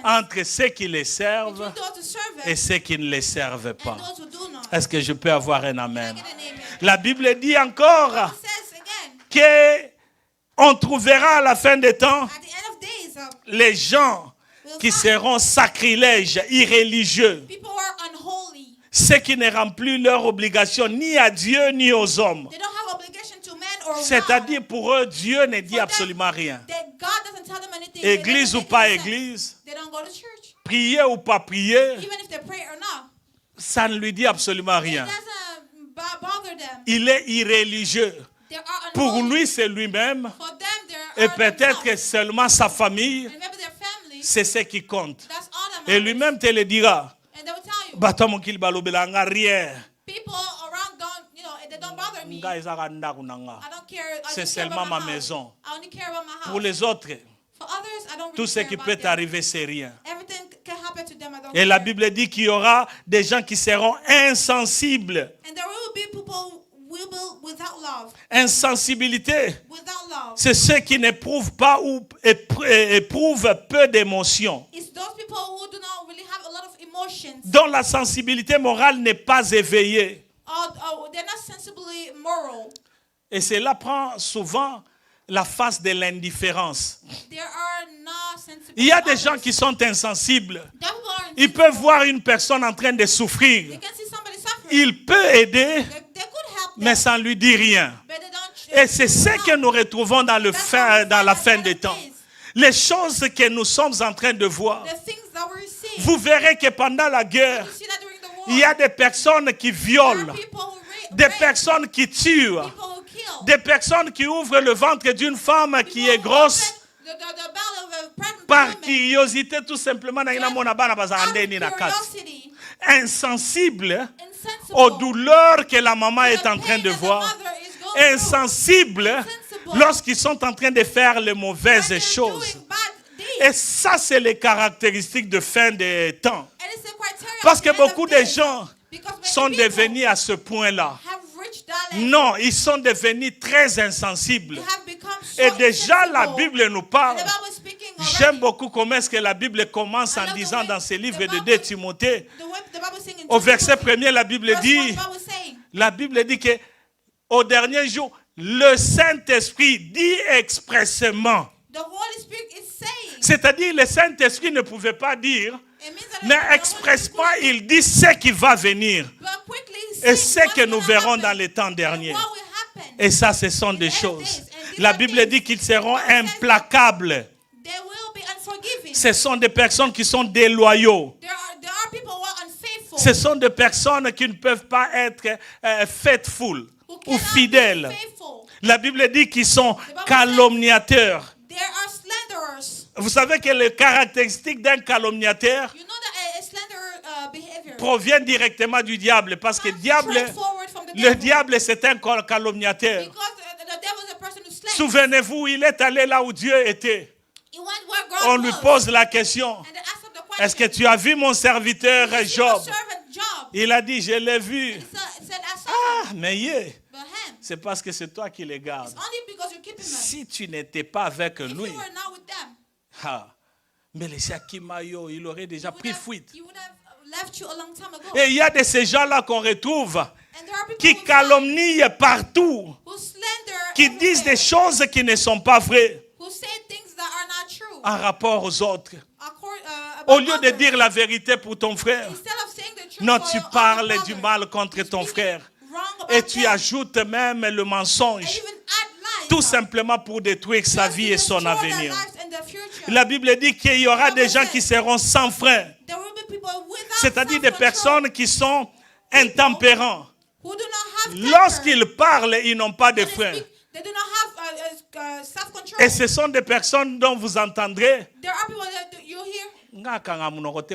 entre ceux qui les servent et ceux qui ne les servent pas. Est-ce que je peux avoir un amen? La Bible dit encore qu'on trouvera à la fin des temps les gens qui seront sacrilèges, irréligieux. Ceux qui ne remplissent leur obligation ni à Dieu ni aux hommes. C'est-à-dire pour eux, Dieu ne dit absolument rien. Église ou pas église, prier ou pas prier, ça ne lui dit absolument rien. Il est irréligieux. Pour lui, c'est lui-même. Et peut-être seulement sa famille, c'est ce qui compte. Et lui-même te le dira. C'est seulement ma maison. Pour les autres, tout ce qui peut arriver, c'est rien. Et la Bible dit qu'il y aura des gens qui seront insensibles. Insensibilité, c'est ceux qui n'éprouvent pas ou éprouvent peu d'émotions. Dont la sensibilité morale n'est pas éveillée. Et cela prend souvent la face de l'indifférence. Il y a des gens qui sont insensibles. Ils peuvent voir une personne en train de souffrir. Il peut aider, mais ça ne lui dit rien. Et c'est ce que nous retrouvons dans la fin des temps. Les choses que nous sommes en train de voir. Vous verrez que pendant la guerre, il y a des personnes qui violent, des personnes qui tuent, des personnes qui ouvrent le ventre d'une femme qui est grosse par curiosité tout simplement. Insensible aux douleurs que la maman est en train de voir. Insensible lorsqu'ils sont en train de faire les mauvaises choses. Et ça, c'est les caractéristiques de fin des temps. Parce que beaucoup de gens sont devenus à ce point-là. Non, ils sont devenus très insensibles. Et déjà, la Bible nous parle. J'aime beaucoup comment est-ce que la Bible commence en disant dans ce livre de 2 Timothée, au verset 1er, la Bible dit que au dernier jour, le Saint-Esprit dit expressément. C'est-à-dire, le Saint-Esprit ne pouvait pas dire, mais expressement, il dit ce qui va venir. Et ce que nous verrons dans les temps derniers. Et ça, ce sont des choses. La Bible dit qu'ils seront implacables. Ce sont des personnes qui sont déloyaux. Ce sont des personnes qui ne peuvent pas être faithful ou fidèles. La Bible dit qu'ils sont calomniateurs. Vous savez que les caractéristiques d'un calomniateur proviennent directement du diable. Parce que le diable, c'est un calomniateur. Souvenez-vous, il est allé là où Dieu était. On lui pose la question. Est-ce que tu as vu mon serviteur Job? Il a dit, je l'ai vu. Mais c'est parce que c'est toi qui les gardes. Si tu n'étais pas avec lui, mais les Shakimayo, il aurait déjà pris fuite. Et il y a de ces gens-là qu'on retrouve qui calomnient partout, qui disent des choses qui ne sont pas vraies en rapport aux autres. Au lieu de dire la vérité pour ton frère, non, tu parles du mal contre ton frère. Et tu ajoutes même le mensonge, tout simplement pour détruire sa vie et son avenir. La Bible dit qu'il y aura des gens qui seront sans frein, c'est-à-dire des personnes qui sont intempérants. Lorsqu'ils parlent, ils n'ont pas de frein. Et ce sont des personnes dont vous entendrez.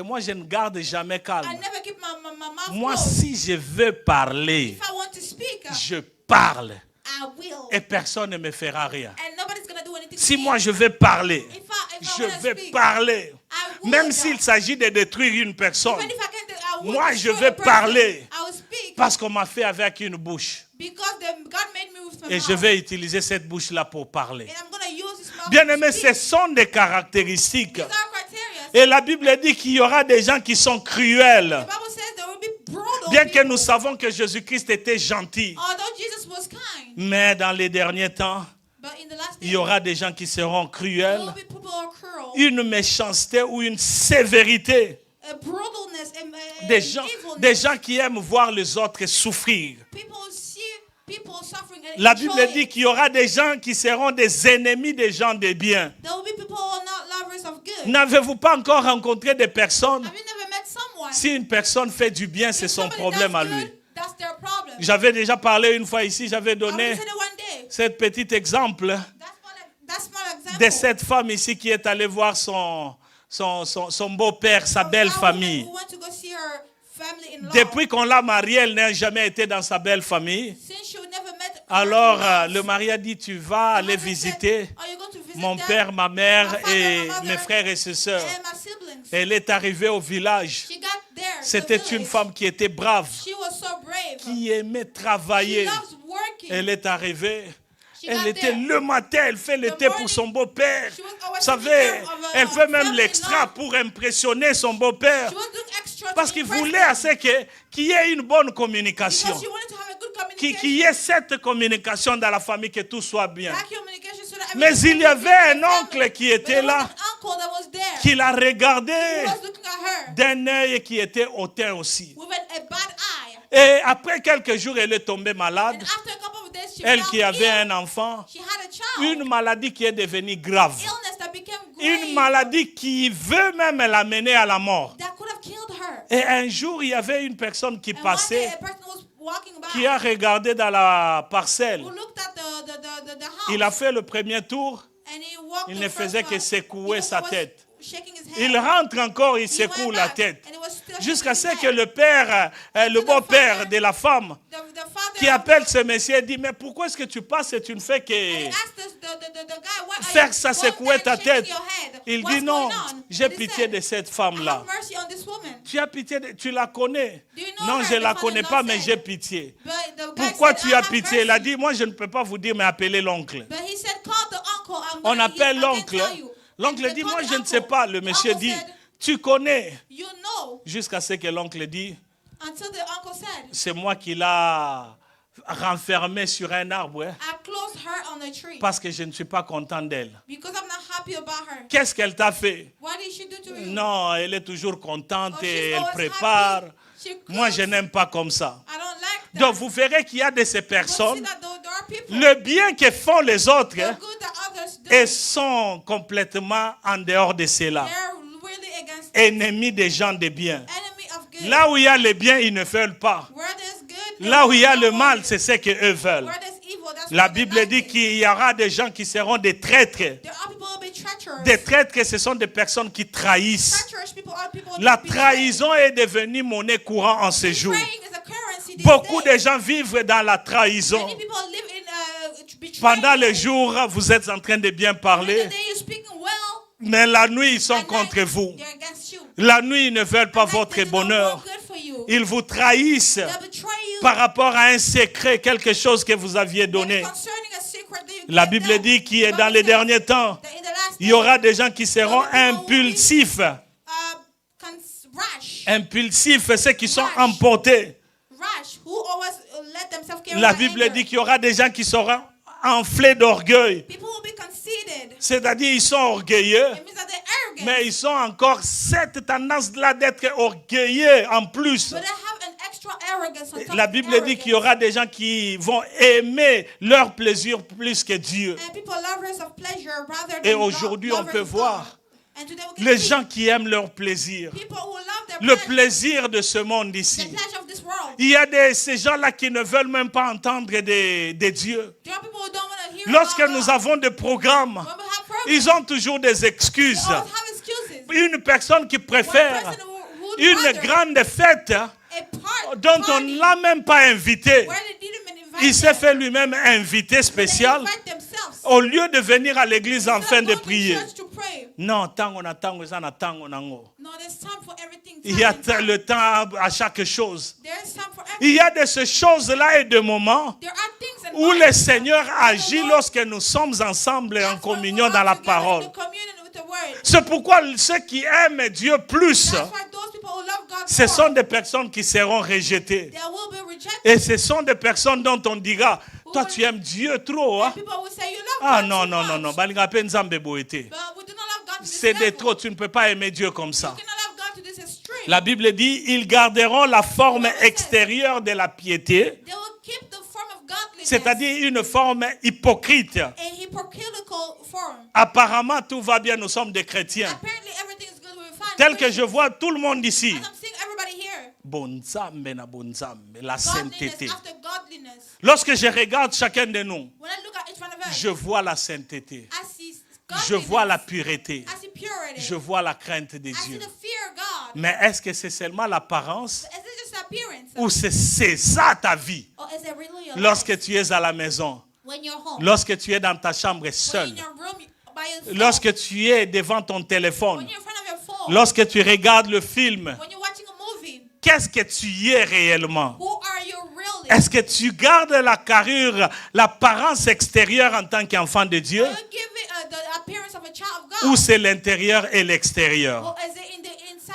Moi, je ne garde jamais calme. Moi, si je veux parler, je parle. Et personne ne me fera rien. Si moi je veux parler, je vais parler. Même s'il s'agit de détruire une personne, moi je vais parler. Parce qu'on m'a fait avec une bouche. Et je vais utiliser cette bouche-là pour parler. Bien aimé, ce sont des caractéristiques. Et la Bible dit qu'il y aura des gens qui sont cruels. Bien que nous savons que Jésus-Christ était gentil. Mais dans les derniers temps, il y aura des gens qui seront cruels. Une méchanceté ou une sévérité. Des gens qui aiment voir les autres souffrir. La Bible dit qu'il y aura des gens qui seront des ennemis des gens de bien. N'avez-vous pas encore rencontré des personnes? Si une personne fait du bien, c'est son problème à lui. J'avais déjà parlé une fois ici, j'avais donné ce petit exemple de cette femme ici qui est allée voir son beau-père, sa belle famille. Depuis qu'on l'a mariée, elle n'a jamais été dans sa belle famille. Alors le mari a dit, tu vas aller visiter mon père, ma mère et mes frères et ses sœurs. Elle est arrivée au village. C'était une femme qui était brave, qui aimait travailler. Elle est arrivée. Elle était le matin, elle fait le thé pour son beau-père. Vous savez, elle fait même l'extra pour impressionner son beau-père. Parce qu'il voulait qu'il y ait une bonne communication. Qu'il y ait cette communication dans la famille, que tout soit bien. Mais il y avait un oncle qui était là, qui la regardait d'un œil qui était hautain aussi. Et après quelques jours, elle est tombée malade. Elle qui avait un enfant, une maladie qui est devenue grave. Une maladie qui veut même l'amener à la mort. Et un jour, il y avait une personne qui passait, qui a regardé dans la parcelle. Il a fait le premier tour, il ne faisait que secouer sa tête. Il rentre encore, il secoue la tête. Jusqu'à ce que le père, le beau-père de la femme, qui appelle ce monsieur, dit, mais pourquoi est-ce que tu passes et tu ne fais que faire ça secouer ta tête? Il dit, non, j'ai pitié de cette femme-là. Tu as pitié, tu la connais? Non, je ne la connais pas, mais j'ai pitié. Pourquoi tu as pitié? Il a dit, moi je ne peux pas vous dire, mais appelez l'oncle. On appelle l'oncle. L'oncle dit, moi je ne sais pas. Le monsieur dit, tu connais. Jusqu'à ce que l'oncle dit, c'est moi qui l'a renfermée sur un arbre. Parce que je ne suis pas content d'elle. Qu'est-ce qu'elle t'a fait? Non, elle est toujours contente et elle prépare. Moi je n'aime pas comme ça. Donc vous verrez qu'il y a de ces personnes, le bien que font les autres, et sont complètement en dehors de cela. Ennemis des gens de bien. Là où il y a le bien, ils ne veulent pas. Là où il y a le mal, c'est ce qu'eux veulent. La Bible dit qu'il y aura des gens qui seront des traîtres. Des traîtres, ce sont des personnes qui trahissent. La trahison est devenue monnaie courante en ce jour. Beaucoup de gens vivent dans la trahison. Pendant le jour, vous êtes en train de bien parler. Mais la nuit, ils sont contre vous. La nuit, ils ne veulent pas votre bonheur. Ils vous trahissent par rapport à un secret, quelque chose que vous aviez donné. La Bible dit qu'il est dans les derniers temps, il y aura des gens qui seront impulsifs. Impulsifs, ceux qui sont emportés. La Bible dit qu'il y aura des gens qui seront enflés d'orgueil. C'est-à-dire ils sont orgueilleux, mais ils ont encore cette tendance-là d'être orgueilleux en plus. La Bible dit qu'il y aura des gens qui vont aimer leur plaisir plus que Dieu. Et aujourd'hui, on peut voir les gens qui aiment leur plaisir, le plaisir de ce monde ici. Il y a ces gens-là qui ne veulent même pas entendre des dieux. Lorsque nous avons des programmes, ils ont toujours des excuses. Une personne qui préfère une grande fête dont on ne l'a même pas invité. Il s'est fait lui-même invité spécial au lieu de venir à l'église en fin de prier. Non, il y a le temps à chaque chose. Il y a de ces choses-là et de moments où le Seigneur agit lorsque nous sommes ensemble en communion dans la parole. C'est pourquoi ceux qui aiment Dieu plus, ce sont des personnes qui seront rejetées. Et ce sont des personnes dont on dira, toi tu aimes Dieu trop. Hein? Ah non. C'est de trop, tu ne peux pas aimer Dieu comme ça. La Bible dit, ils garderont la forme extérieure de la piété, c'est-à-dire une forme hypocrite. Apparemment, tout va bien, nous sommes des chrétiens. Tel que je vois tout le monde ici. La sainteté. Lorsque je regarde chacun de nous, je vois la sainteté. Je vois la pureté. Je vois la crainte de Dieu. Mais est-ce que c'est seulement l'apparence? Ou c'est ça ta vie? Lorsque tu es à la maison, lorsque tu es dans ta chambre seul, lorsque tu es devant ton téléphone, lorsque tu regardes le film, qu'est-ce que tu es réellement? Est-ce que tu gardes la carrure, l'apparence extérieure en tant qu'enfant de Dieu? Ou c'est l'intérieur et l'extérieur?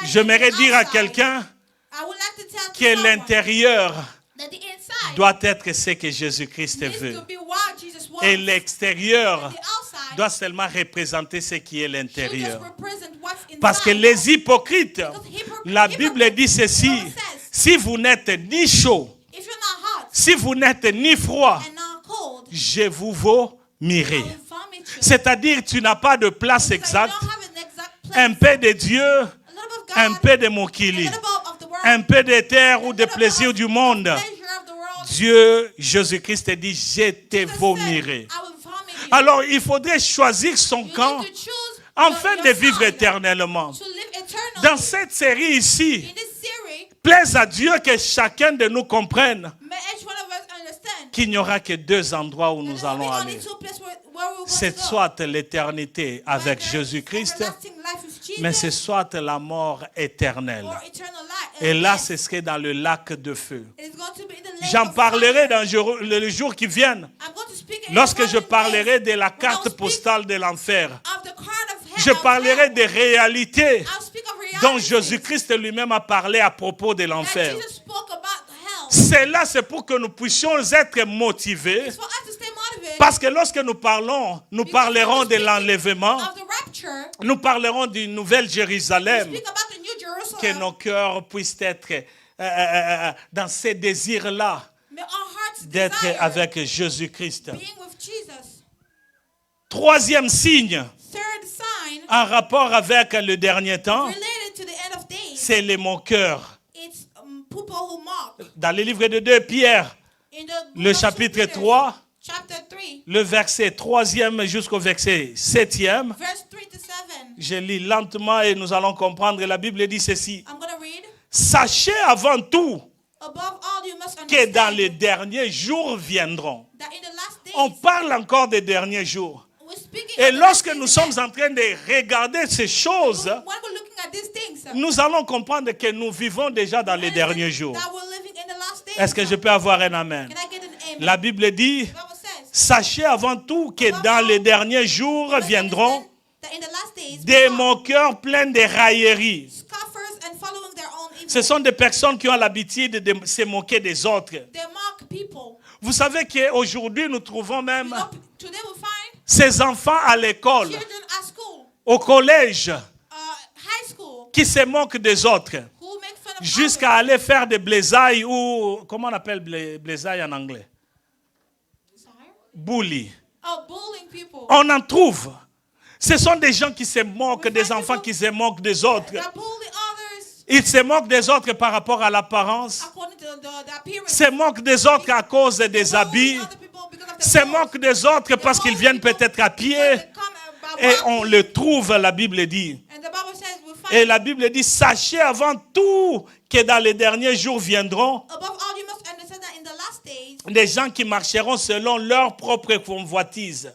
J'aimerais dire à quelqu'un que l'intérieur doit être ce que Jésus-Christ veut. Et l'extérieur doit seulement représenter ce qui est l'intérieur. Parce que les hypocrites, la Bible dit ceci, si vous n'êtes ni chaud, si vous n'êtes ni froid, je vous vomirai. C'est-à-dire tu n'as pas de place exacte, un peu de Dieu, un peu de Mokili, un peu de terre ou de plaisir du monde. Dieu, Jésus-Christ dit, je te vomirai. Alors il faudrait choisir son camp afin de vivre éternellement. Dans cette série ici, plaise à Dieu que chacun de nous comprenne qu'il n'y aura que deux endroits où nous allons aller. C'est soit l'éternité avec Jésus-Christ, mais c'est soit la mort éternelle. Et là, ce serait dans le lac de feu. J'en parlerai dans les jours qui viennent, lorsque je parlerai de la carte postale de l'enfer. Je parlerai des réalités dont Jésus-Christ lui-même a parlé à propos de l'enfer. Cela, c'est pour que nous puissions être motivés. Parce que lorsque nous parlerons de l'enlèvement, nous parlerons d'une nouvelle Jérusalem, que nos cœurs puissent être dans ces désirs-là, d'être avec Jésus-Christ. Troisième signe, en rapport avec le dernier temps, c'est les moqueurs. Dans le livre de 2 Pierre, le chapitre 3, le verset 3e jusqu'au verset 7e, je lis lentement et nous allons comprendre. La Bible dit ceci. Sachez avant tout que dans les derniers jours viendront. On parle encore des derniers jours. Et lorsque nous sommes en train de regarder ces choses, nous allons comprendre que nous vivons déjà dans les derniers jours. Est-ce que je peux avoir un amen? La Bible dit, sachez avant tout que dans les derniers jours viendront des moqueurs pleins de railleries. Ce sont des personnes qui ont l'habitude de se moquer des autres. Vous savez qu'aujourd'hui, nous trouvons même ces enfants à l'école, au collège, qui se moquent des autres, jusqu'à aller faire des blaisailles ou, comment on appelle blaisailles en anglais? Bully. On en trouve. Ce sont des gens qui se moquent, des enfants qui se moquent des autres. Ils se moquent des autres par rapport à l'apparence. Se moquent des autres à cause des habits. Se moquent des autres parce qu'ils viennent peut-être à pied. Et on le trouve, la Bible dit. Et la Bible dit, sachez avant tout que dans les derniers jours viendront des gens qui marcheront selon leur propre convoitise.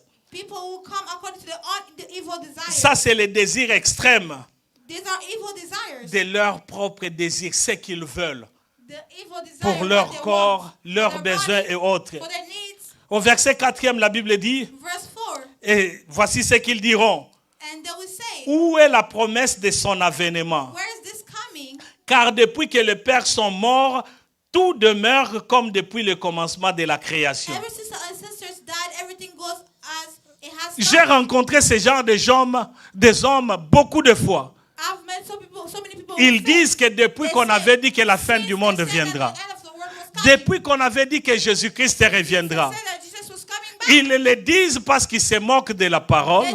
Ça, c'est le désir extrême de leur propre désir, ce qu'ils veulent pour leur corps, leurs besoins et autres. Au verset 4e, la Bible dit, et voici ce qu'ils diront. Où est la promesse de son avènement? Car depuis que les pères sont morts, tout demeure comme depuis le commencement de la création. J'ai rencontré ce genre des hommes beaucoup de fois. Ils disent que depuis qu'on avait dit que la fin du monde viendra, depuis qu'on avait dit que Jésus-Christ reviendra, ils le disent parce qu'ils se moquent de la parole.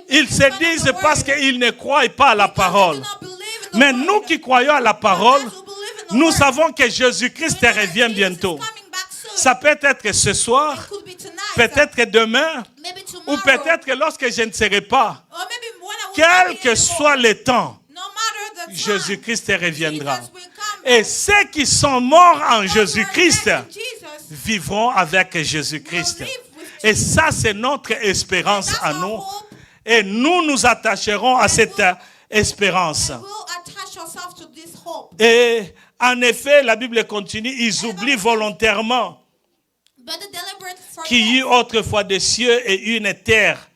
Ils se disent parce qu'ils ne croient pas à la parole. Mais nous qui croyons à la parole, nous savons que Jésus-Christ revient bientôt. Ça peut être ce soir, peut-être demain, ou peut-être lorsque je ne serai pas. Quel que soit le temps, Jésus-Christ reviendra. Et ceux qui sont morts en Jésus-Christ vivront avec Jésus-Christ. Et ça, c'est notre espérance à nous. Et nous nous attacherons à cette espérance. Et en effet, la Bible continue, ils oublient volontairement qu'il y eut autrefois des cieux et une terre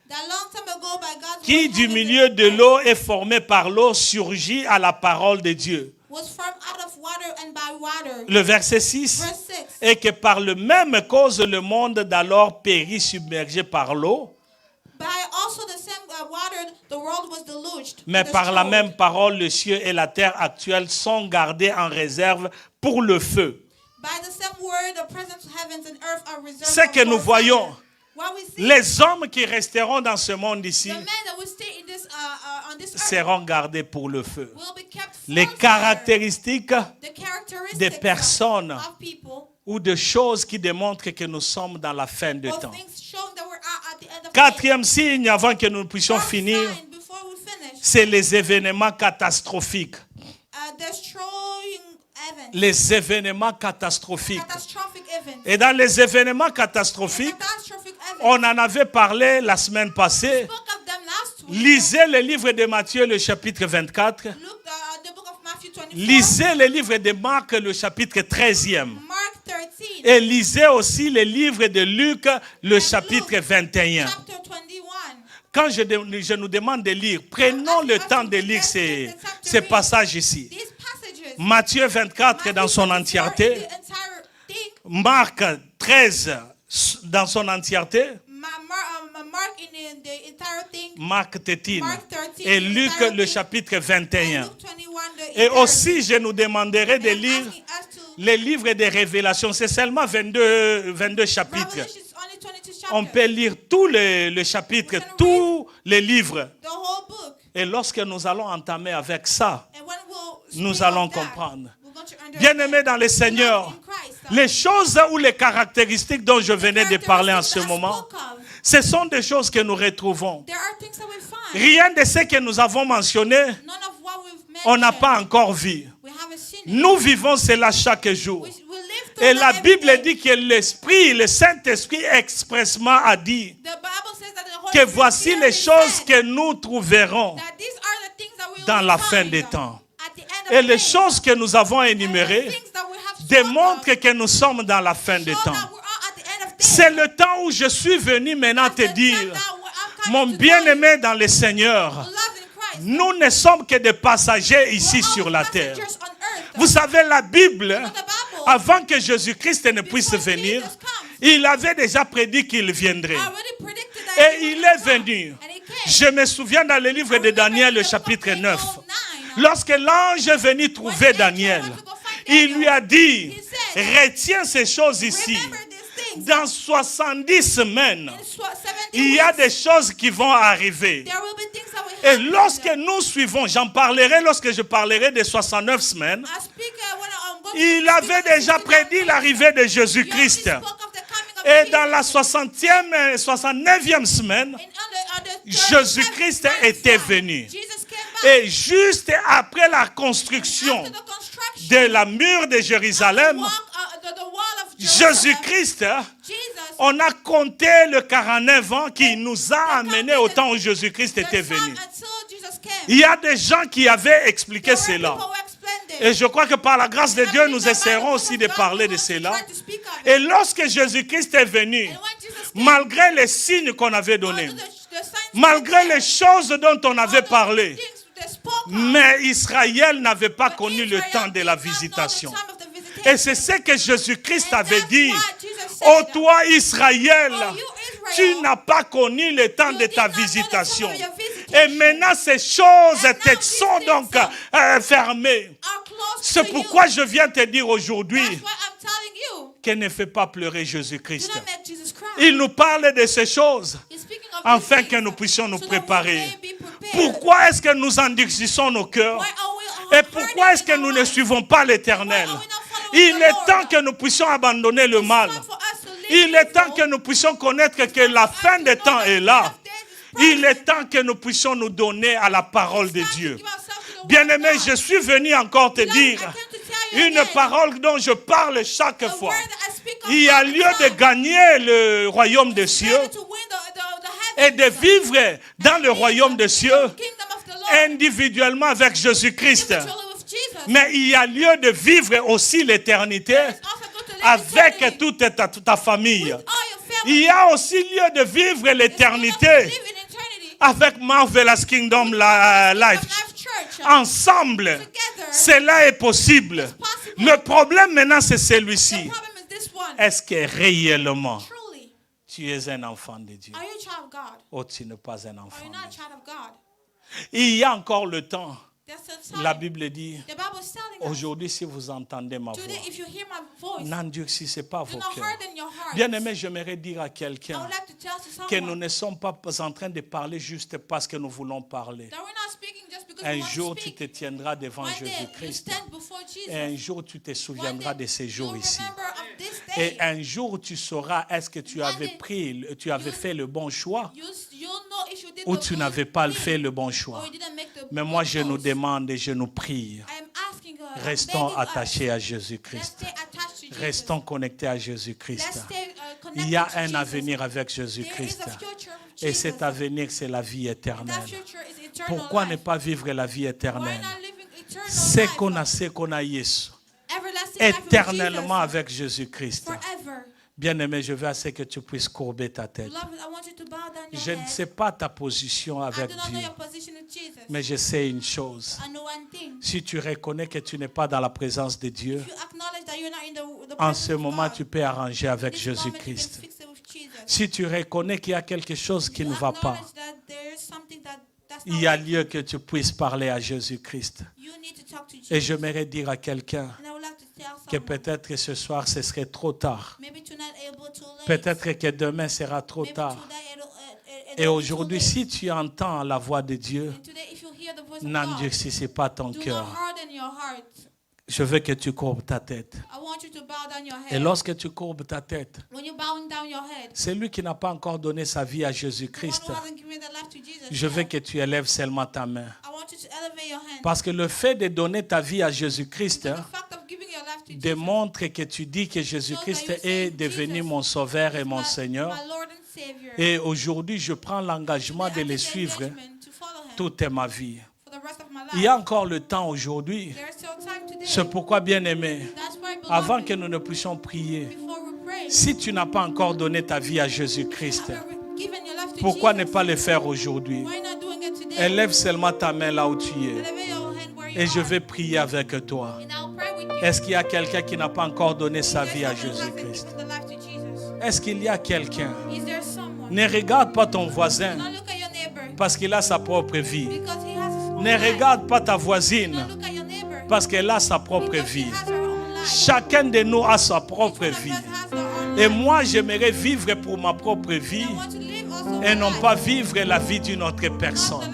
qui du milieu de l'eau est formée par l'eau surgit à la parole de Dieu. Le verset 6 est que par le même cause le monde d'alors périt submergé par l'eau. Mais par la même parole, le ciel et la terre actuelle sont gardés en réserve pour le feu. Ce que nous voyons, les hommes qui resteront dans ce monde ici seront gardés pour le feu. Les caractéristiques des personnes ou de choses qui démontrent que nous sommes dans la fin de temps. Quatrième signe, avant que nous puissions finir, c'est les événements catastrophiques. Les événements catastrophiques. Et dans les événements catastrophiques, on en avait parlé la semaine passée. Lisez le livre de Matthieu, le chapitre 24. Lisez le livre de Marc, le chapitre 13e. Et lisez aussi le livre de Luc, le chapitre 21. Quand je nous demande de lire, prenons le temps de lire ces passages ici. Matthieu 24 dans son entièreté. Marc 13 dans son entièreté. Marc 13 et Luc le chapitre 21. Et aussi je nous demanderai de lire les livres des révélations. C'est seulement 22 chapitres. On peut lire tous les chapitres, tous les livres. Et lorsque nous allons entamer avec ça, nous allons comprendre. Bien-aimés dans le Seigneur, les choses ou les caractéristiques dont je venais de parler en ce moment, ce sont des choses que nous retrouvons. Rien de ce que nous avons mentionné, on n'a pas encore vu. Nous vivons cela chaque jour. Et la Bible dit que l'Esprit, le Saint-Esprit expressement a dit que voici les choses que nous trouverons dans la fin des temps. Et les choses que nous avons énumérées démontrent que nous sommes dans la fin des temps. C'est le temps où je suis venu maintenant te dire, mon bien-aimé dans le Seigneur, nous ne sommes que des passagers ici sur la terre. Vous savez, la Bible, avant que Jésus-Christ ne puisse venir, il avait déjà prédit qu'il viendrait. Et il est venu. Je me souviens dans le livre de Daniel, le chapitre 9. Lorsque l'ange est venu trouver Daniel, il lui a dit, retiens ces choses ici. Dans 70 semaines, il y a des choses qui vont arriver. Et lorsque nous suivons, j'en parlerai lorsque je parlerai des 69 semaines, il avait déjà prédit l'arrivée de Jésus-Christ. Et dans la 60e et 69e semaine, Jésus-Christ était venu. Et juste après la construction de la mur de Jérusalem, Jésus-Christ, on a compté le 49 ans qui nous a amenés au temps où Jésus-Christ était venu. Il y a des gens qui avaient expliqué cela. Et je crois que par la grâce de Dieu, nous essaierons aussi de parler de cela. Et lorsque Jésus-Christ est venu, malgré les signes qu'on avait donnés, malgré les choses dont on avait parlé, mais Israël n'avait pas connu le temps de la visitation. Et c'est ce que Jésus-Christ avait dit. Oh toi Israël, tu n'as pas connu le temps de ta visitation. Et maintenant ces choses te sont donc fermées. C'est pourquoi je viens te dire aujourd'hui qu'elle ne fait pas pleurer Jésus-Christ. Il nous parle de ces choses afin que nous puissions nous préparer. Pourquoi est-ce que nous endurcissons nos cœurs? Et pourquoi est-ce que nous ne suivons pas l'Éternel? Il est temps que nous puissions abandonner le mal. Il est temps que nous puissions connaître que la fin des temps est là. Il est temps que nous puissions nous donner à la parole de Dieu. Bien-aimé, je suis venu encore te dire une parole dont je parle chaque fois. Il y a lieu de gagner le royaume des cieux et de vivre dans le royaume des cieux individuellement avec Jésus-Christ. Mais il y a lieu de vivre aussi l'éternité avec toute ta famille. Il y a aussi lieu de vivre l'éternité avec Marvelous Kingdom Life. Ensemble, cela est possible. Le problème maintenant, c'est celui-ci. Est-ce que réellement, tu es un enfant de Dieu? Ou tu n'es pas un enfant de Dieu? Il y a encore le temps. La Bible dit, aujourd'hui, si vous entendez ma voix, n'endurcissez pas vos cœurs. Bien-aimé, j'aimerais dire à quelqu'un que nous ne sommes pas en train de parler juste parce que nous voulons parler. Un jour, tu te tiendras devant Jésus-Christ. Et un jour, tu te souviendras de ces jours ici. Et un jour, tu sauras est-ce que tu avais fait le bon choix ou tu n'avais pas fait le bon choix. Mais moi, je nous demande et je nous prie. Restons attachés à Jésus-Christ. Restons connectés à Jésus-Christ. Il y a un avenir avec Jésus-Christ. Et cet avenir, c'est la vie éternelle. Pourquoi ne pas vivre la vie éternelle? C'est qu'on a Jésus. Éternellement avec Jésus-Christ. Bien-aimé, je veux assez que tu puisses courber ta tête. Je ne sais pas ta position avec Dieu, mais je sais une chose. Si tu reconnais que tu n'es pas dans la présence de Dieu, en ce moment, tu peux arranger avec Jésus-Christ. Si tu reconnais qu'il y a quelque chose qui ne va pas, il y a lieu que tu puisses parler à Jésus-Christ. Et j'aimerais dire à quelqu'un que peut-être que ce soir, ce serait trop tard. Peut-être que demain sera trop tard. Et aujourd'hui, si tu entends la voix de Dieu, n'endurcissez pas ton cœur. Je veux que tu courbes ta tête. Et lorsque tu courbes ta tête, c'est lui qui n'a pas encore donné sa vie à Jésus-Christ. Je veux que tu élèves seulement ta main. Parce que le fait de donner ta vie à Jésus-Christ démontre que tu dis que Jésus-Christ est devenu mon sauveur et mon Seigneur. Et aujourd'hui, je prends l'engagement de le suivre toute ma vie. Il y a encore le temps aujourd'hui. C'est pourquoi, bien-aimé, avant que nous ne puissions prier, si tu n'as pas encore donné ta vie à Jésus-Christ, pourquoi ne pas le faire aujourd'hui? Élève seulement ta main là où tu es. Et je vais prier avec toi. Est-ce qu'il y a quelqu'un qui n'a pas encore donné sa vie à Jésus-Christ? Est-ce qu'il y a quelqu'un? Ne regarde pas ton voisin parce qu'il a sa propre vie. Ne regarde pas ta voisine parce qu'elle a sa propre vie. Chacun de nous a sa propre vie. Et moi, j'aimerais vivre pour ma propre vie et non pas vivre la vie d'une autre personne.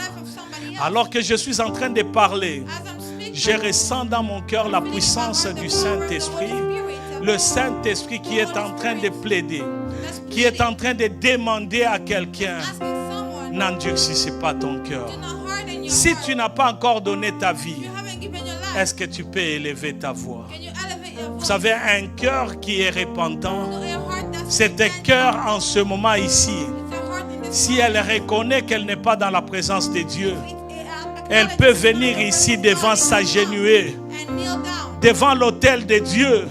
Alors que je suis en train de parler, je ressens dans mon cœur la puissance du Saint-Esprit. Le Saint-Esprit qui est en train de plaider, qui est en train de demander à quelqu'un, n'endurcis pas ton cœur. Si tu n'as pas encore donné ta vie, est-ce que tu peux élever ta voix? Vous savez, un cœur qui est repentant, c'est un cœur en ce moment ici. Si elle reconnaît qu'elle n'est pas dans la présence de Dieu, elle peut venir ici devant s'agenouiller, devant l'autel de Dieu,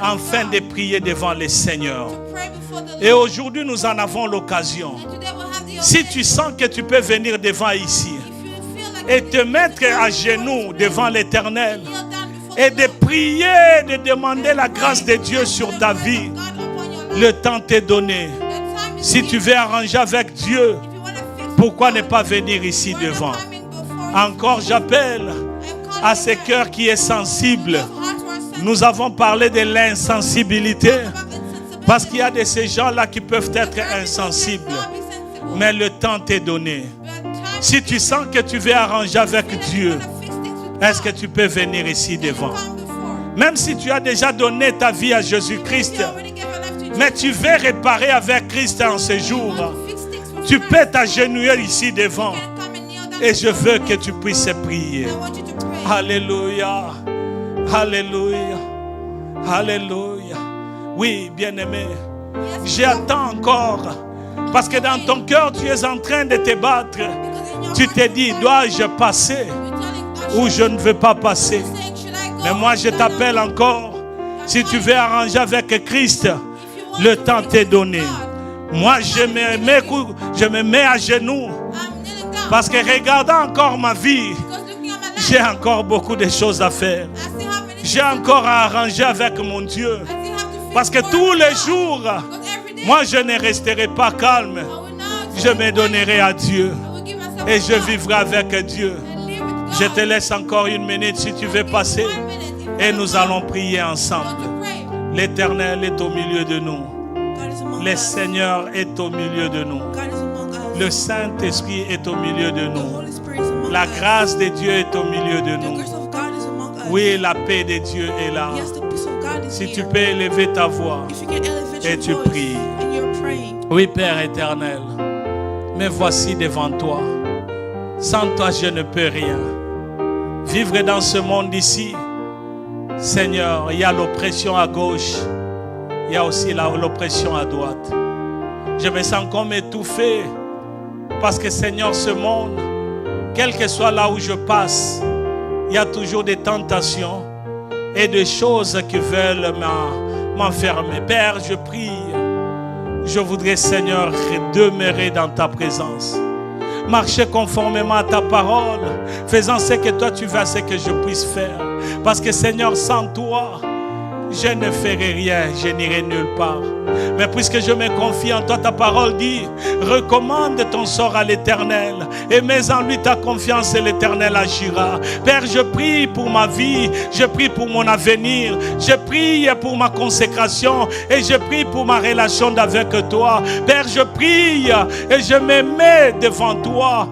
afin de prier devant le Seigneur. Et aujourd'hui, nous en avons l'occasion. Si tu sens que tu peux venir devant ici et te mettre à genoux devant l'Éternel et de prier, de demander la grâce de Dieu sur ta vie, le temps t'est donné. Si tu veux arranger avec Dieu, pourquoi ne pas venir ici devant? Encore j'appelle à ce cœur qui est sensible. Nous avons parlé de l'insensibilité parce qu'il y a de ces gens-là qui peuvent être insensibles. Mais le temps t'est donné. Si tu sens que tu veux arranger avec Dieu, est-ce que tu peux venir ici devant? Même si tu as déjà donné ta vie à Jésus-Christ, mais tu veux réparer avec Christ en ce jour, tu peux t'agenouiller ici devant. Et je veux que tu puisses prier. Alléluia. Alléluia. Alléluia. Oui, bien-aimé, j'attends encore. Parce que dans ton cœur, tu es en train de te battre. Tu te dis, dois-je passer ou je ne veux pas passer? Mais moi, je t'appelle encore. Si tu veux arranger avec Christ, le temps t'est donné. Moi, je me mets à genoux. Parce que regardant encore ma vie, j'ai encore beaucoup de choses à faire. J'ai encore à arranger avec mon Dieu. Parce que tous les jours, moi je ne resterai pas calme. Je me donnerai à Dieu. Et je vivrai avec Dieu. Je te laisse encore une minute si tu veux passer. Et nous allons prier ensemble. L'Éternel est au milieu de nous. Le Seigneur est au milieu de nous. Le Saint-Esprit est au milieu de nous. La grâce de Dieu est au milieu de nous. Oui, la paix de Dieu est là. Si tu peux élever ta voix et tu pries. Oui, Père éternel, me voici devant toi. Sans toi, je ne peux rien. Vivre dans ce monde ici, Seigneur, il y a l'oppression à gauche. Il y a aussi l'oppression à droite. Je me sens comme étouffé. Parce que Seigneur, ce monde, quel que soit là où je passe, il y a toujours des tentations et des choses qui veulent m'enfermer. Père, je prie. Je voudrais, Seigneur, demeurer dans ta présence. Marcher conformément à ta parole, faisant ce que toi tu veux, ce que je puisse faire. Parce que Seigneur, sans toi, je ne ferai rien, je n'irai nulle part. Mais puisque je me confie en toi, ta parole dit, recommande ton sort à l'Éternel et mets en lui ta confiance et l'Éternel agira. Père, je prie pour ma vie, je prie pour mon avenir, je prie pour ma consécration et je prie pour ma relation avec toi. Père, je prie et je me mets devant toi.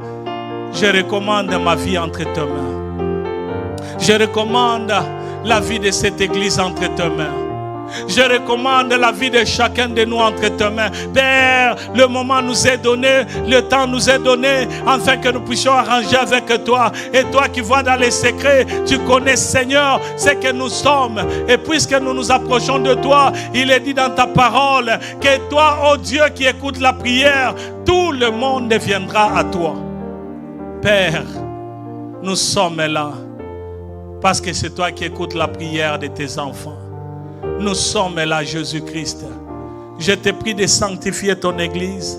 Je recommande ma vie entre tes mains. Je recommande la vie de cette église entre tes mains. Je recommande la vie de chacun de nous entre tes mains. Père, le moment nous est donné, le temps nous est donné, afin que nous puissions arranger avec toi. Et toi qui vois dans les secrets, tu connais, Seigneur, ce que nous sommes. Et puisque nous nous approchons de toi, il est dit dans ta parole que toi, ô Dieu qui écoute la prière, tout le monde viendra à toi. Père, Nous sommes là parce que c'est toi qui écoutes la prière de tes enfants. Nous sommes là, Jésus-Christ. Je te prie de sanctifier ton Église,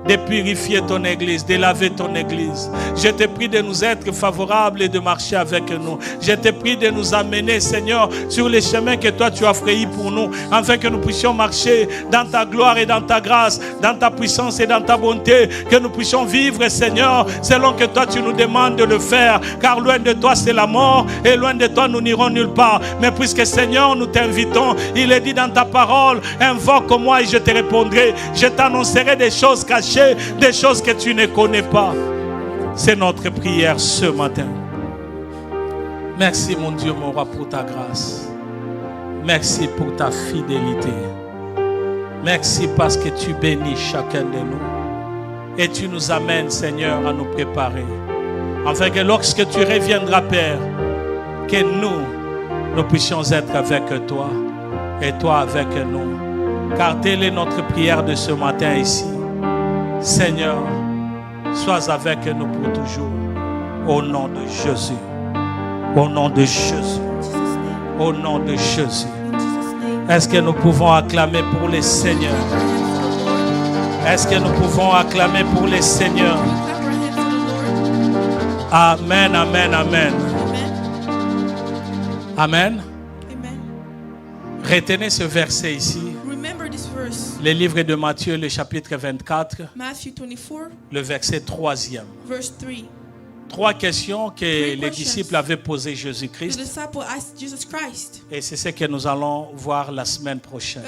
de purifier ton Église, de laver ton Église. Je te prie de nous être favorables et de marcher avec nous. Je te prie de nous amener, Seigneur, sur les chemins que toi tu as frayés pour nous, afin que nous puissions marcher dans ta gloire et dans ta grâce, dans ta puissance et dans ta bonté, que nous puissions vivre, Seigneur, selon que toi tu nous demandes de le faire, car loin de toi c'est la mort et loin de toi nous n'irons nulle part. Mais puisque, Seigneur, nous t'invitons, il est dit dans ta parole, invoque-moi et je te répondrai, je t'annoncerai des choses cachées, des choses que tu ne connais pas. C'est notre prière ce matin. Merci mon Dieu, mon roi, pour ta grâce. Merci pour ta fidélité. Merci parce que tu bénis chacun de nous. Et tu nous amènes, Seigneur, à nous préparer. Afin que lorsque tu reviendras, Père, que nous puissions être avec toi et toi avec nous. Car telle est notre prière de ce matin ici. Seigneur, sois avec nous pour toujours. Au nom de Jésus. Au nom de Jésus. Au nom de Jésus. Est-ce que nous pouvons acclamer pour les Seigneurs? Est-ce que nous pouvons acclamer pour les Seigneurs? Amen, amen, amen. Amen. Retenez ce verset ici. Le livre de Matthieu, le chapitre 24, le verset 3e. 3 questions que les disciples avaient posées à Jésus-Christ. Et c'est ce que nous allons voir la semaine prochaine.